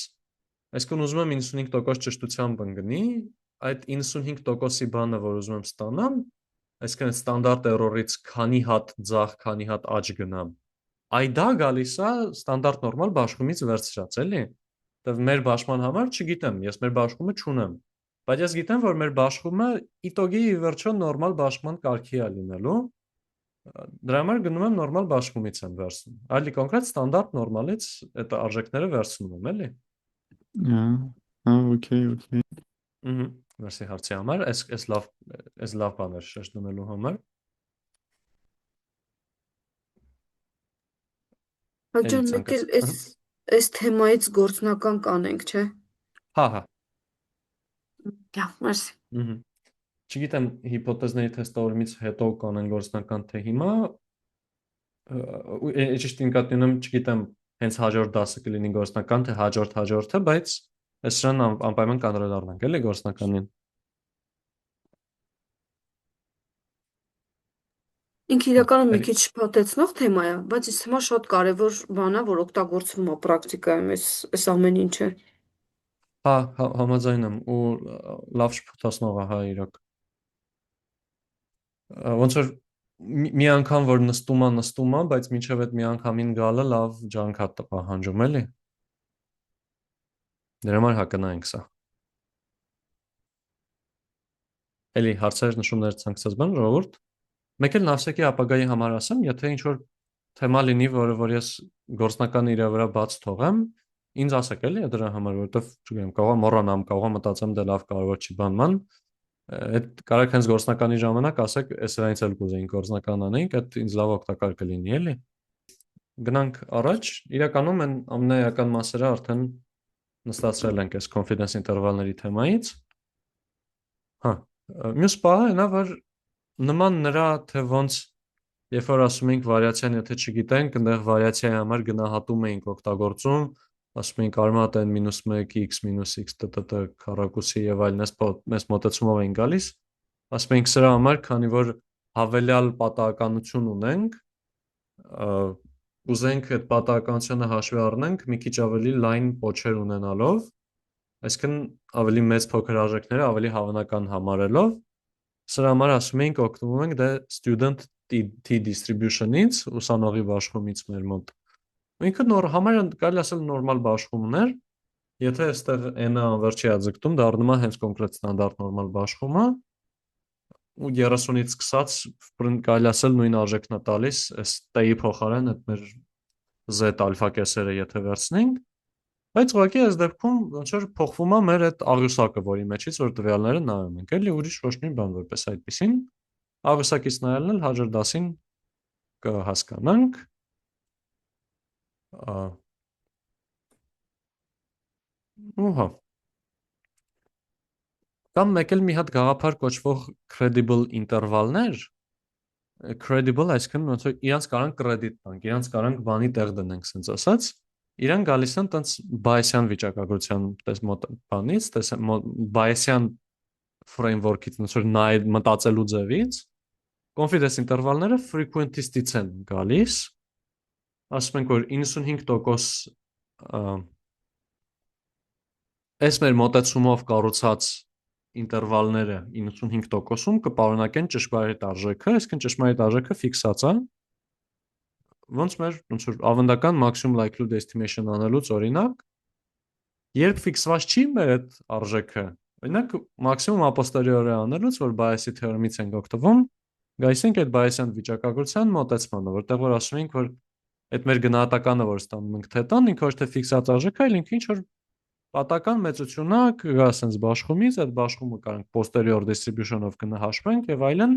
այսինքն ուզում եմ 95% ճշտությամբ ընկնի, այդ 95%-ի բանը, որ ուզում եմ ստանամ, այսինքն ստանդարտ էրորից քանի հատ ձախ, քանի հատ աջ գնամ։ Այ դա գալիս է ստանդարտ նորմալ բաշխումից վերցրած, էլի։ Դեռ մեր բաշխման համար չգիտեմ, ես մեր բաշխումը չունեմ։ Բայց ես գիտեմ, որ մեր բաշխումը իտոգի վերջո նորմալ բաշխման կարգի է լինելու։ Դրա համար գնում եմ նորմալ բաշխումից եմ վերցնում։ Այլի կոնկրետ ստանդարտ նորմալից այդ արժեքները վերցնում եմ, էլի։ Okay, okay։ Մերսի հարցի համար, այս լավ բաներ շեշտելու համար։ Հաջորդ մեկ էլ այս թեմայից գործնական կանենք, չէ։ Հա, հա։ Լավ, մերսի։ Չգիտեմ, հիպոթեզների թեստավորումից հետո կանեն գործնական թե հիմա, ճիշտ նկատի ունեմ, չգիտեմ, հենց հաջորդ դասը կլինի գործնական թե հաջորդը, բայց այս սրան անպայման կանդրադառնանք, էլի գործնականին։ Ինքը իրականում մի քիչ շփոթեցնող թեմա է, բայց ինձ համար շատ կարևոր բան է, որ օգտագործվում է պրակտիկայում այս ամեն ինչը։ Հա, համաձայն եմ ու լավ շփոթացնող է, հա, իրոք։ Ոնց որ մի անգամ որ նստում է, բայց մինչև այդ մի անգամին գալը լավ ջանք է պահանջում, էլի։ Դրա համար հակնայինք սա։ Էլի հարցեր նշումներ ցանկացած բան, ժողովուրդ։ Մեկ էլ նավսեկի ապագայի համար ասեմ, եթե ինչ որ թեմա լինի, որ ես գործնական իր վրա բաց թողեմ, ինձ ասեք էլի դրա համար, որովհետև չգիտեմ, կարող եմ մոռանամ, կարող եմ մտածեմ դե լավ կարևոր չի բանման։ Այդ կարեք հենց գործնականի ժամանակ ասեք, այս սրանից էլ կուզեինք գործնական անենք, այդ ինձ լավ օգտակար կլինի, էլի։ Գնանք առաջ, իրականում այն ամենաերական մասերը արդեն նստացրել ենք այս confidence interval-ների թեմայից։ Հա, մյուս պահը նա որ նման նրա թե ոնց երբ որ ասում ենք վարիացիան, եթե չգիտենք, այնտեղ վարիացիայի համար գնահատում էինք օգտագործում, ասում էինք արմատ n -1 x - x տտ քառակուսի եւ այլն, այս մոտեցումով էին գալիս, ասում էինք սրա համար, քանի որ հավելյալ պատահականություն ունենք, ուզենք այդ պատահականությունը հաշվի առնենք մի քիչ ավելի լայն պոչեր ունենալով, Այսինքն ավելի մեծ փոքր արժեքները ավելի հավանական համարելով, սրա համար ասում ենք օգտվում ենք դե student t distribution-ից, ուսանողի բաշխումից մեր մոտ։ Ինքը համարյա կարելի ասել նորմալ բաշխումներ, եթե այստեղ n-ը անվերջի աջակտում դառնում է հենց կոնկրետ ստանդարտ նորմալ բաշխումը, ու 30-ից սկսած կարելի ասել նույն արժեքն է տալիս այս t-ի փոխարեն այդ մեր z ալֆա կեսերը եթե վերցնենք, բայց ուղղակի այս դեպքում ոնց որ փոխվում է մեր այդ աղյուսակը, որի մեջից որ տվյալները նայում ենք, էլի ուրիշ ոչ մի բան որպես այդպեսին աղյուսակից նայելն էլ հաջորդ դասին կհասկանանք։ Ուհա։ Կամ մեկ էլ մի հատ գաղափար կոչվող credible ինտերվալներ, credible այսինքն ոնց որ իրանց կարանք կրեդիտ տանք, իրանց կարանք բանի տեղ դնենք, ասենց ասած, իրան գալիս են տենց Bayesian վիճակագրության բանից, Bayesian framework-ից, ոնց որ մտածելու ձևից, confidence ինտերվալները frequentist-ից են գալիս, ասում ենք որ 95% այս մեր մոտեցումով կառուցած ինտերվալները 95%-ում կպարունակեն ճշմարիտ արժեքը, այսինքն ճշմարիտ արժեքը ֆիքսած է, ոնց որ ավանդական maximum likelihood estimation անելուց օրինակ, երբ ֆիքսված չի մեր այդ արժեքը, օրինակ maximum a posteriori անելուց, որ Bayes-ի թեորեմից ենք օգտվում, գայս ենք այդ Bayesian վիճակագրության մոտեցմանը, որտեղ որ ասում ենք, որ այդ մեր գնահատականը, որ ստանում ենք թետան, ինքը ոչ թե ֆիքսած արժեք է, այլ ինքը ինչ որ պատական մեծությունն է, կգա ասենց բաշխումից, այդ բաշխումը կարանք posterior distribution-ով կնահաշվենք եւ այլն։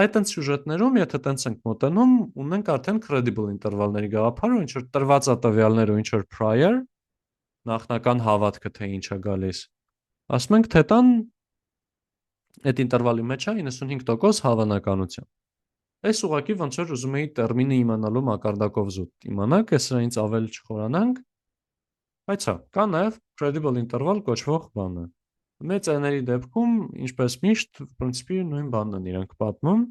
Այդ ընդ սյուժետներում, եթե տենց ենք մոտենում, ունենք արդեն credible ինտերվալների գաղափարը, ինչ որ տրված է տվյալները, ինչ որ prior, նախնական հավատքը թե ինչ է գալիս։ Ասում ենք թետան այդ ինտերվալի մեջ է 95% հավանականությամբ։ Այս ուղղակի ոնց որ ուզում էի տերմինը իմանալու մակարդակով զուտ իմանանք, այս սրանից ավել չխորանանք, բայց հա, կա նաև credible interval կոչվող բանը։ Մեծ n-երի դեպքում, ինչպես միշտ, պրինցիպի նույն բանն են իրանք պատմում,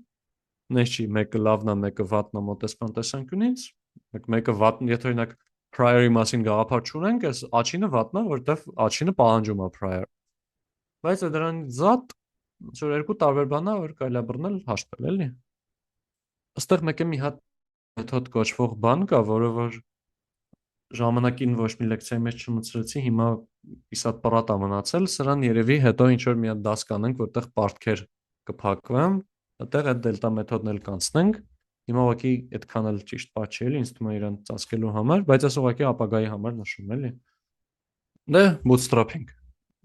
նես չի մեկը լավն է, մեկը վատն է մոտեցման տեսանկյունից, մեկը վատն, եթե օրինակ prior-ի մասին գաղափար չունենք, այս աչինը վատն է, որտեվ աչինը պահանջում է prior։ Բայց դրանից զատ ոնց որ երկու տարբեր բան է, որ կարելի է բռնել հաշտվել, էլի։ Այստեղ մեկ է մի հատ մեթոդ կոչվող բան կա, որը որ ժամանակին ոչ մի լեկցիայի մեջ չմտցրեցի, հիմա իսատ պրատ է մնացել, սրան երևի հետո ինչ որ մի հատ դաս կանենք, որտեղ պարտքեր կփակվեն, այդտեղ այդ դելտա մեթոդն էլ կանցնենք։ Հիմա ուղղակի այդքան էլ ճիշտ բան չի էլի, ինձ թվում է իրան ծածկելու համար, բայց այս ուղղակի ապագայի համար նշում էլի։ Դե bootstrapping։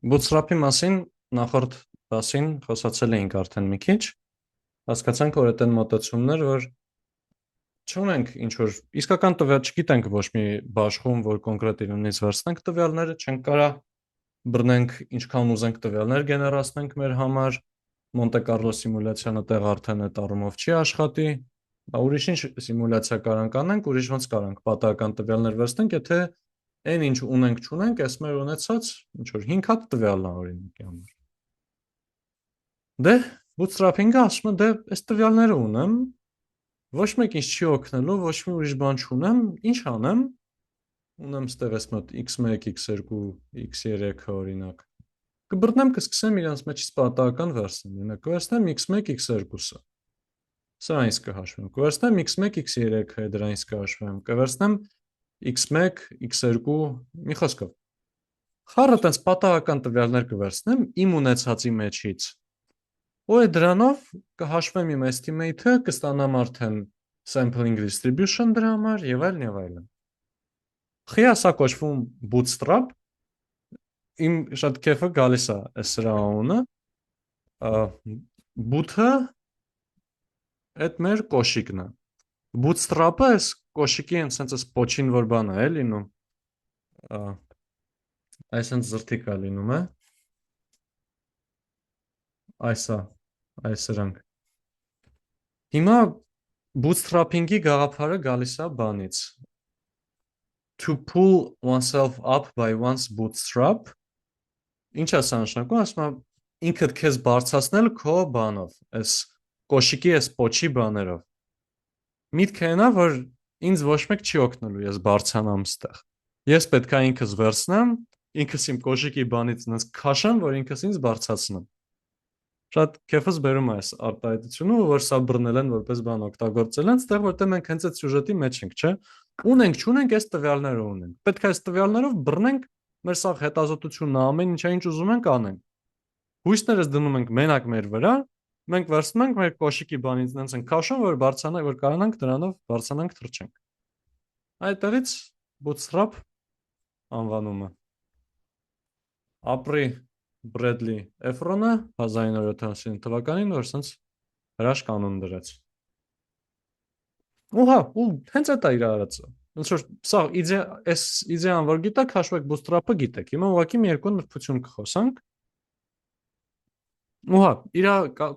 Bootstrap-ի մասին նախորդ դասին խոսացել էինք արդեն մի քիչ, հասկացանք, որ այդ են մոտեցումներ, որ չունենք ինչ որ իսկական տվյալ չգիտենք ոչ մի բաշխում, որ կոնկրետ իրենից վերցնենք տվյալները, չենք կարա բռնենք ինչքան ուզենք տվյալներ գեներացնենք մեր համար, Monte Carlo սիմուլյացիան այդտեղ արդեն այդ առումով չի աշխատի, ուրիշ ինչ սիմուլյացիա կարանք անենք, ուրիշ ոնց կարանք պատահական տվյալներ վերցնենք, եթե այն ինչ ունենք չունենք, այս մեր ունեցած ինչ որ 5 հատ տվյալն է օրինակի համար։ Դե bootstrapping-ը ասում է, դե այս տվյալները ունեմ, ոչ մեկ ինձ չի օգնելու, ոչ մի ուրիշ բան չունեմ, ինչ անեմ։ Ունեմ ստեղ այս մոտ x1, x2, x3 օրինակ։ Կբռնեմ, կսկսեմ իրանց մեջից պատահական վերցնել, օրինակ կվերցնեմ x1, x2-ը։ Սրանից կհաշվեմ, կվերցնեմ x1, x3-ը, դրանից կհաշվեմ, կվերցնեմ x1, x2, մի խոսքով։ Խառը տենց պատահական տվյալներ կվերցնեմ իմ ունեցածի մեջից։ Ու դրանով կհաշվեմ իմ estimate-ը, կստանամ արդեն sampling distribution դրա համար եւ այլն եւ այլն։ Խիա սա կոչվում bootstrap։ Իմ շատ քեֆը գալիս է այս սրա անունը։ Boot-ը այդ մեր կոշիկն է։ Bootstrap-ը այս կոշիկի հենց այս պոչին որ բան է լինում։ Այսինքն զրթիկ է լինում է։ Այս սրանք։ Հիմա bootstrapping-ի գաղափարը գալիս է բանից։ To pull oneself up by one's bootstrap։ Ինչ է սա նշանակում, ասում եմ ինքդ քեզ բարձրացնել քո բանով, այս կոշիկի այս պոչի բաներով։ Միտքը այն է, որ ինձ ոչ մեկ չի օգնելու, ես բարձրանամ ստեղ։ Ես պետք է ինքս վերցնեմ, ինքս իմ կոշիկի բանից նենց քաշեմ, որ ինքս ինձ բարձրացնեմ։ Շատ քեֆս բերում է այս արտահայտությունը, որ սա բռնել են որպես բան օգտագործել են, այդտեղ որտեղ մենք հենց այդ սյուժետի մեջ ենք, չէ։ Ունենք, չունենք, այս տվյալները ունենք։ Պետք է այս տվյալներով բռնենք մեր սաղ հետազոտությունն ամեն ինչը ինչ ուզում ենք անենք։ Հույսներս դնում ենք մենակ մեր վրա, մենք վերցնում ենք մեր կոշիկի բանից նենց ենք քաշում, որ բարձրանանք, որ կարողանանք դրանով բարձրանանք թռչենք։ Այդտեղից bootstrap անվանումը։ Ապրի Բրեդլի Էֆրոնը 1970 թվականին որ սենց հրաշք անուն դրեց։ Ուհա, ու հենց այդ է իր արածը։ Ոնց որ սա այս իդեան որ գիտեք, հաշվեք bootstrap-ը գիտեք։ Հիմա ուղղակի մի երկու նրբություն կխոսանք։ Ուհա, իր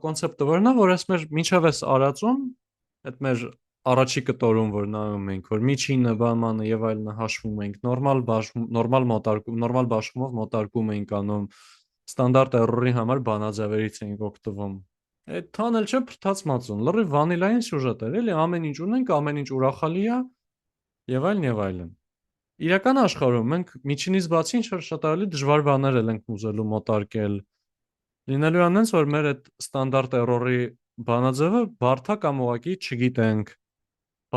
կոնցեպտը որն է, որ այս մեր մինչև այս արածում, այդ մեր առաջի կտորում որ նայում ենք, որ միջինը, բամանը եւ այլնը հաշվում ենք, նորմալ բաշխումով մոտարկում ենք անում, ստանդարտ էրորի համար բանաձևերից ենք օգտվում։ Այդ թանել չէ փրթած մածուն, լրիվ վանիլային սյուժետ էր, էլի ամեն ինչ ունենք, ամեն ինչ ուրախալի է եւ այլն եւ այլն։ Իրական աշխարհում մենք միջինից բացի ինչ որ շատ ավելի դժվար բաներ ենք ուզելու մոտարկել։ Լինելու է այնպես որ մեր այդ ստանդարտ էրորի բանաձևը բարդա կամ ուղղակի չգիտենք։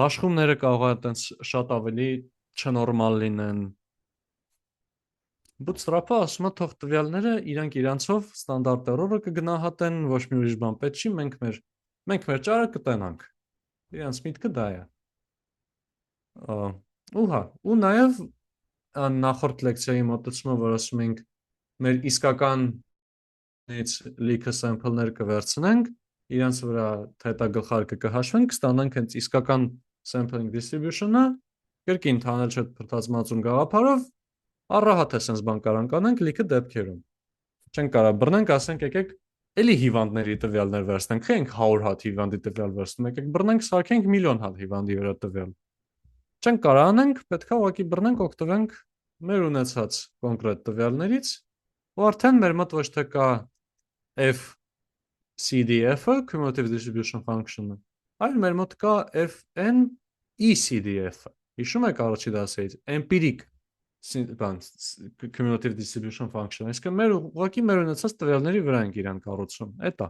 Բաշխումները կարող է այտենց շատ ավելի չնորմալ լինեն։ Bootstrap-ը ասում է թող տվյալները իրանք իրանցով ստանդարտ էրորը կգնահատեն, ոչ մի ուրիշ բան պետք չի, մենք մեր ճարը կտենանք։ Իրանց միտքը դա է։ Ուհա, ու նաև նախորդ լեկցիայի մոտեցումը, որ ասում ենք մեր իսկական լիքը sample-ներ կվերցնենք, իրանց վրա թետագլխարկը կհաշվենք, կստանանք հենց իսկական sampling distribution-ը, կրկին թանել չէ փրթած մածուն գաղափարով, առահատ է sense բան կարանք անենք լիքը դեպքերում։ Չենք կարա բռնենք, ասենք եկեք էլի հիվանդների տվյալներ վերցնենք, չէ ենք 100 հատ հիվանդի տվյալ վերցնում, եկեք բռնենք, սարքենք միլիոն հատ հիվանդի վրա տվյալ։ Չենք կարա անենք, պետք է ուղղակի բռնենք, օգտվենք մեր ունեցած կոնկրետ տվյալներից, ու արդեն մեր մոտ ոչ թե կա FCDF-ը, cumulative distribution function-ը, այլ մեր մոտ կա FN ECDF-ը։ Հիշում եք առաջի դասերից, empiric cumulative distribution function, այսինքն մեր ուղղակի մեր ունեցած տվյալների վրա ենք իրան կառուցում, էդ է։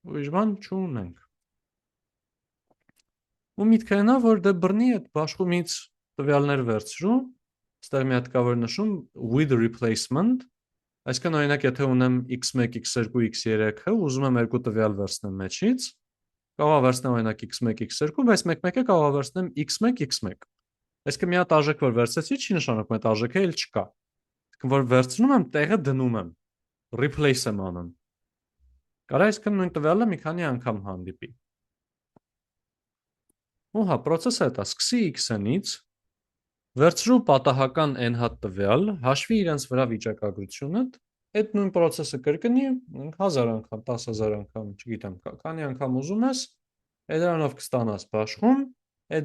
Ուրիշ բան չունենք։ Ու միտքը նա որ դե բռնի այդ բաշխումից տվյալներ վերցրու, այստեղ մի հատ կա որ նշում with replacement, այսինքն օրինակ եթե ունեմ x1, x2, x3-ը, ուզում եմ երկու տվյալ վերցնեմ մեջից, կարող վերցնեմ օրինակ x1, x2, բայց մեկ-մեկ է կարող վերցնեմ x1, x1։ Այսինքն մի հատ արժեք որ վերցեցի, չի նշանակում այդ արժեքը էլ չկա։ Այսինքն որ վերցնում եմ, տեղը դնում եմ, replace եմ անում։ Կարա այսինքն նույն տվյալը մի քանի անգամ հանդիպի։ Ուհա, process-ը դա սկսի x-ից, վերցրու պատահական n հատ տվյալ, հաշվի իրենց վրա վիճակագրությունը, այդ նույն process-ը կրկնի 1000 անգամ, 10000 անգամ, չգիտեմ, քանի անգամ ուզում ես, դրանով կստանաս բաշխում,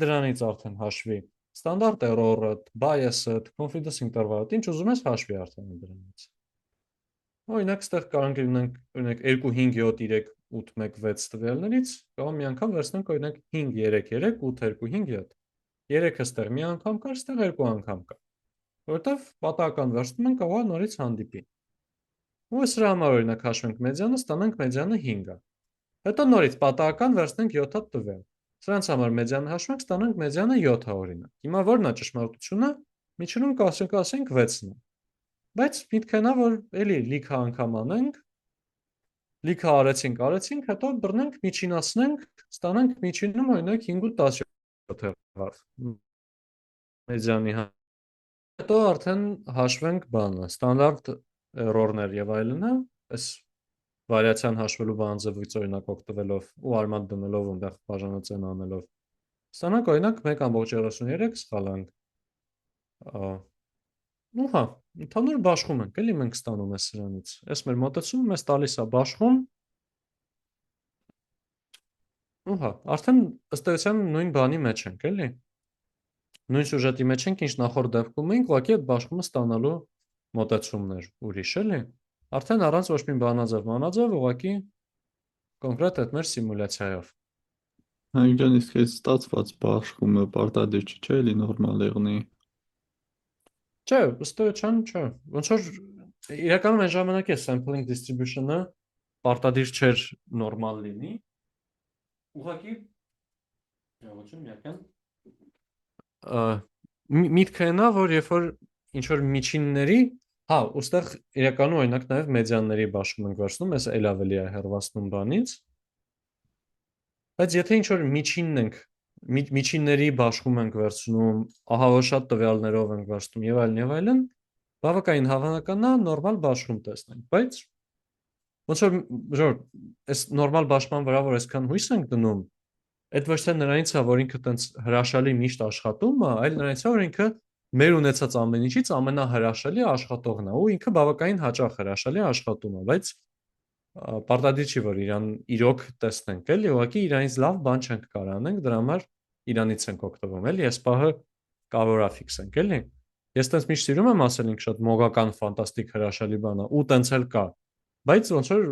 դրանից արդեն հաշվի ստանդարտ էրորը, bias-ը, confidence interval-ը, ինչ ուզում ես հաշվի արդեն դրանից։ Օրինակ, այստեղ կարող ենք օրինակ 2 5 7 3 8 1 6 տվյալներից, կարող մի անգամ վերցնենք օրինակ 5 3 3 8 2 5 7։ 3-ը ստեղ մի անգամ կար, ստեղ երկու անգամ կա։ Որովհետև պատահական վերցնում ենք, կարող է նորից հանդիպի։ Ու սրա համար օրինակ հաշվենք մեդիանը, ստանանք մեդիանը 5-ը։ Հետո նորից պատահական վերցնենք 7 հատ տվյալ։ Սրանց համար մեդիանը հաշվենք, ստանանք մեդիանը 7-ը օրինակ։ Հիմա ո՞րն է ճշմարտությունը։ Միջինում կասենք 6-ն է։ Բայց միտքը նա որ էլի լիքը անգամ անենք, լիքը արեցինք, հետո բռնենք, միջինացնենք, ստանանք միջինում օրինակ 5.17 եղավ։ Մեդիանի հետո արդեն հաշվենք բանը, ստանդարտ էրորներ եւ այլնը, այս վարիացիան հաշվելու բանաձևից օրինակ օգտվելով ու արմատ դնելով այնտեղ բաժանածեն անելով։ Ստանանք օրինակ 1.33 սխալանք։ Ուհա, ընդհանուր բաշխում ենք, էլի մենք ստանում ենք սրանից։ Այս մեր մոտեցումը մեզ տալիս է բաշխում։ Ուհա, արդեն ըստ էության նույն բանի մեջ ենք, էլի։ Նույն սյուժետի մեջ ենք, ինչ նախորդ դեպքում էինք, ուղղակի այդ բաշխումը ստանալու մոտեցումներ ուրիշ, էլի։ Արդեն առանց ոչ մի բանաձև, ուղղակի կոնկրետ այդ մեր սիմուլյացիայով։ Հայնջան իսկ այս ստացված բաշխումը պարտադիր չէ, էլի նորմալ եղնի։ Չէ, ըստ էության չէ։ Ոնց որ իրականում այն ժամանակ է sampling distribution-ը պարտադիր չէր նորմալ լինի։ Ուղղակի յավոչում միական միտքը նա որ երբ որ ինչ որ միջինների, հա, ուստեղ իրականում օրինակ նաև մեդիանների բաշխում ենք վերցնում, այս էլ ավելի է հեռացնում բանից։ Բայց եթե ինչ որ միջինն ենք միջինների բաշխում ենք վերցնում, ահավոր շատ տվյալներով ենք վերցնում եւ այլն, բավականին հավանական է նորմալ բաշխում տեսնենք, բայց ոնց որ այս նորմալ բաշխման վրա որ այսքան հույս ենք դնում, այդ ոչ թե նրանից է, որ ինքը տենց հրաշալի միշտ աշխատում է, այլ նրանից է, որ ինքը մեր ունեցած ամեն ինչից ամենահրաշալի աշխատողն է, ու ինքը բավականին հաճախ հրաշալի աշխատում է, բայց պարտադիր չի, որ իրան իրոք տեսնենք, էլի, ուղղակի իրանից լավ բան չենք կարող անենք, դրա համար իրանից ենք օգտվում, էլի, այս պահը կարող է ֆիքսենք, էլի։ Ես տենց միշտ սիրում եմ ասել ինքը շատ մոգական, ֆանտաստիկ, հրաշալի բան է, ու տենց էլ կա, բայց ոնց որ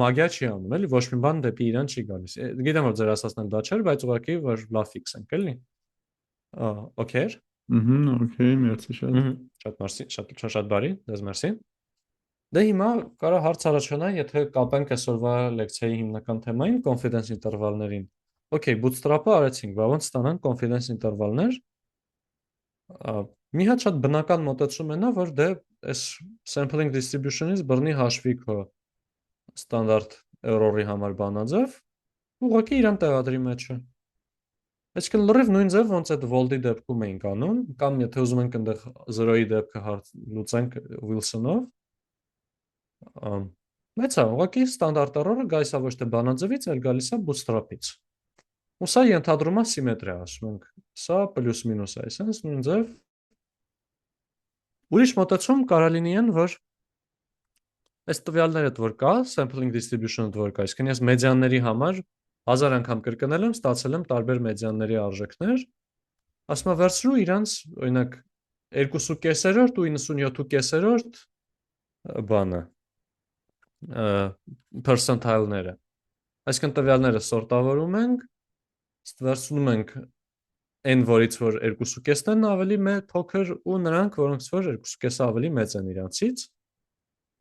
մագիա չի անում, էլի, ոչ մի բան դեպի իրան չի գալիս։ Գիտեմ, որ ձեր ասածն էլ դա չէր, բայց ուղղակի որ լավ ֆիքսենք, էլի։ Okay։ Okay, մերսի շատ։ Շատ մերսի, շատ բարի, դες մերսի։ Դե հիմա կարա հարց առաջանա, եթե կապենք այսօրվա լեկցիայի հիմնական թեմային confidence ինտերվալներին։ Okay, bootstrap-ը արեցինք, բա ոնց ստանանք confidence ինտերվալներ։ Մի հատ շատ բնական մոտեցում է նա, որ դե այս sampling distribution-ից բռնի հաշվի քո ստանդարտ error-ի համար բանաձև, ուղղակի իրան տեղադրի մեջը։ Այսինքն լրիվ նույն ձև ոնց այդ Wold-ի դեպքում էինք անում, կամ եթե ուզում ենք այնտեղ 0-ի դեպքը լուծենք Wilson-ով, բայց հա, ուղղակի ստանդարտ error-ը գալիս է ոչ թե բանաձևից, այլ գալիս է bootstrap-ից։ Ու սա ենթադրում է սիմետրիա, ասում ենք, սա պլյուս-մինուս է, այսպես նույն ձև։ Ուրիշ մոտեցում կարա լինի այն, որ այս տվյալները որ կա, sampling distribution-ը որ կա, այսինքն ես մեդիանների համար 1000 անգամ կրկնել եմ, ստացել եմ տարբեր մեդիանների արժեքներ, ասում եմ վերցրու իրանց, օրինակ 2.5-րդ ու 97.5-րդ բանը, percentile-ները։ Այսինքն տվյալները սորտավորում ենք, վերցնում ենք n որից որ 2.5-ն ավելի փոքր ու նրանք, որոնց որ 2.5-ը ավելի մեծ են իրանցից։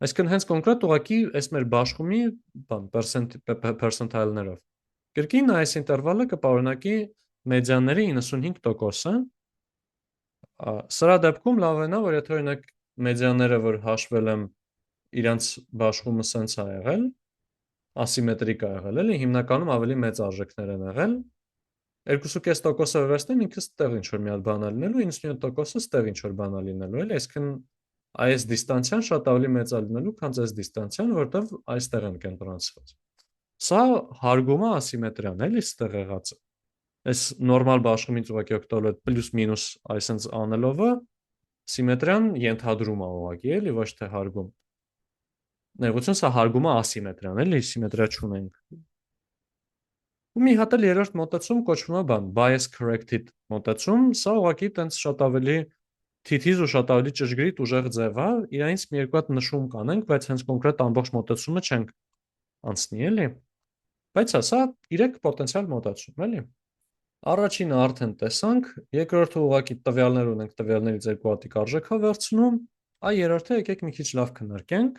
Այսինքն հենց կոնկրետ ուղղակի այս մեր բաշխումի բան percentile-ներով։ Կրկին այս ինտերվալը կպարունակի մեդիանների 95%-ը։ Սրա դեպքում լավ է նա, որ եթե օրինակ մեդիանները որ հաշվել եմ իրանց բաշխումը սենց է եղել, ասիմետրիկ է եղել, էլի հիմնականում ավելի մեծ արժեքներ են եղել։ 2.5%-ը վերցնեմ ինքս տեղ ինչ որ մի հատ բան լինելու, 97%-ը ստեղ ինչ որ բան լինելու, էլի, այսինքն այս դիստանցիան շատ ավելի մեծ է լինելու, քան այս դիստանցիան, որտեղ այստեղ են կենտրոնացված։ Սա հարգում է ասիմետրիան, էլի, ստեղ եղածը։ Այս նորմալ բաշխումից ուղղակի օգտվելու այդ պլյուս-մինուս այսպես անելովը սիմետրիան ենթադրում է ուղղակի, էլի, ոչ թե հարգում։ Ներողություն, սա հարգում է ասիմետրիան, էլի, սիմետրիա չունենք։ Ու մի հատ էլ երրորդ մոտեցում կոչվում է բան, bias corrected մոտեցում, սա ուղղակի տենց շատ ավելի թիթիզ ու շատ ավելի ճշգրիտ ուժեղ ձև է, իրանից մի երկու հատ նշում կանենք, բայց հենց կոնկրետ ամբողջ մոտեցումը չենք անցնի, էլի։ Բայց սա 3 պոտենցիալ մոտեցում, էլի։ Առաջինը արդեն տեսանք, երկրորդը ուղղակի տվյալներ ունենք, տվյալներից երկու հատիկ արժեքով վերցնում, այ երրորդը եկեք մի քիչ լավ քննարկենք։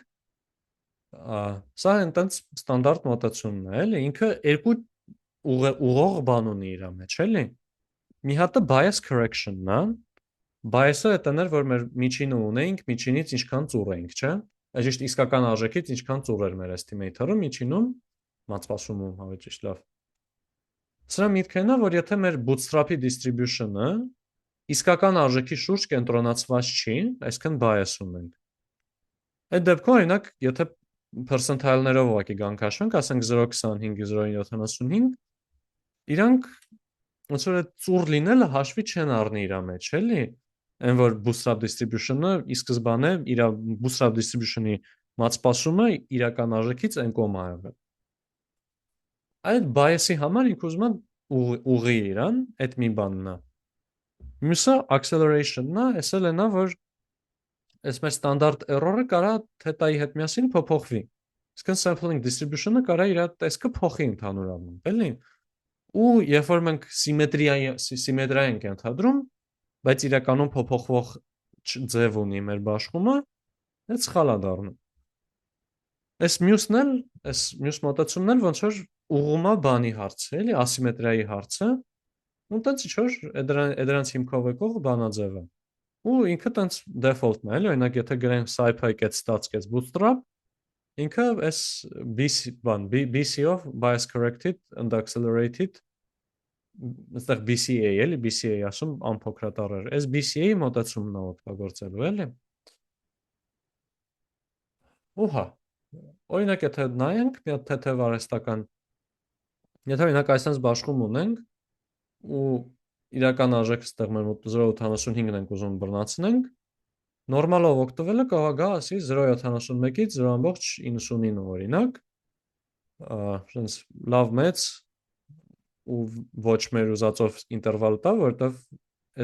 Սա այնտենց ստանդարտ մոտեցումն է, էլի, ինքը երկու ուղող բան ունի իր մեջ, էլի։ Մի հատը bias correction-ն է։ Bias-ը այդն էր, որ մեր միջինը ունեինք, միջինից ինչքան ծուռ էինք, չէ՞։ Այսինքն իսկական արժեքից ինչքան ծուռ էր մեր estimator-ը, միջինում, մատսպասումում, ավելի ճիշտ լավ։ Սրա միտքն է, որ եթե մեր bootstrap-ի distribution-ը իսկական արժեքի շուրջ կենտրոնացված չի, այսինքն bias ունենք։ Այդ դեպքում օրինակ, եթե percentile-ներով ուղղակի գանք հաշվենք, ասենք 0.25, 0.75, իրանք ոնց որ ծուռ լինելը հաշվի չեն առնի իր մեջ, էլի։ Այն որ bootstrap distribution-ը ի սկզբանե իր bootstrap distribution-ի մատսպասումը իրական արժեքից են կոմ է եղել։ Այդ bias-ի համար ինքը ուզում է ուղղի իրան, այդ մի բանն է։ Մյուսը acceleration-ն է, ասել է նա, որ այս մեր ստանդարտ error-ը կարա թետայի հետ միասին փոփոխվի։ Իսկ sampling distribution-ը կարա իր տեսքը փոխի ընդհանուր առմամբ, էլի։ Ու երբ որ մենք սիմետրիա ենք ենթադրում, բայց իրականում փոփոխվող ձև ունի մեր բաշխումը, այդ սխալ է դառնում։ Այս մյուսն էլ, այս մյուս մոտեցումն էլ ոնց որ ուղղում է բանի հարցը, էլի ասիմետրիայի հարցը, ու տենց ինչ որ դրանց հիմքով եկող բանաձև է։ Ու ինքը տենց default-ն է, էլի, օրինակ եթե գրենք scipy get stats get bootstrap, ինքը այս BC-ով bias corrected and accelerated այստեղ BCA էլի, BCA ասում անփոքրատառ, այս BCA մոտեցումն է օգտագործելու, էլի։ Ուհա, օրինակ եթե նայենք մի հատ թեթև արհեստական, եթե օրինակ այսպես բաշխում ունենք ու իրական արժեքը ստեղ մեր մոտ 0.75-ն ենք ուզում բռնացնենք, նորմալով օգտվելը կարող է գա ասի 0.71-ից 0.99 օրինակ, այսպես լավ մեծ ու ոչ մեր ուզածով ինտերվալ տա, որտեվ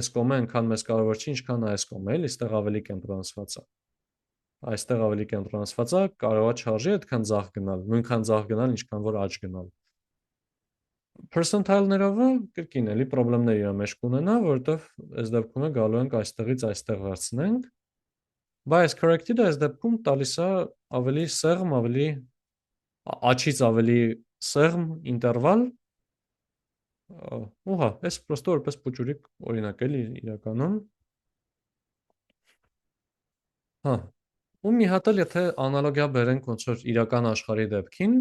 այս կոմը այնքան մեծ կարևոր չի, ինչքան այս կոմը, էլի, այստեղ ավելի կենտրոնացված է։ Այստեղ ավելի կենտրոնացված է, կարող է չարժի այդքան ձախ գնալ, նույնքան ձախ գնալ, ինչքան որ աջ գնալ։ Percentile-ներով կրկին էլի խնդիրներ իր մեջ կունենա, որտեվ այս դեպքում է գալու ենք այստեղից այստեղ վերցնենք։ Bias corrected-ը այս դեպքում տալիս է ավելի սեղմ, ավելի աչից ավելի սեղմ ինտերվալ։ Ուհա, այս պրոստը որպես փոճուրիկ օրինակ էլի իրականում։ Հա, ու մի հատ էլ եթե անալոգիա բերենք ոնց որ իրական աշխարհի դեպքին,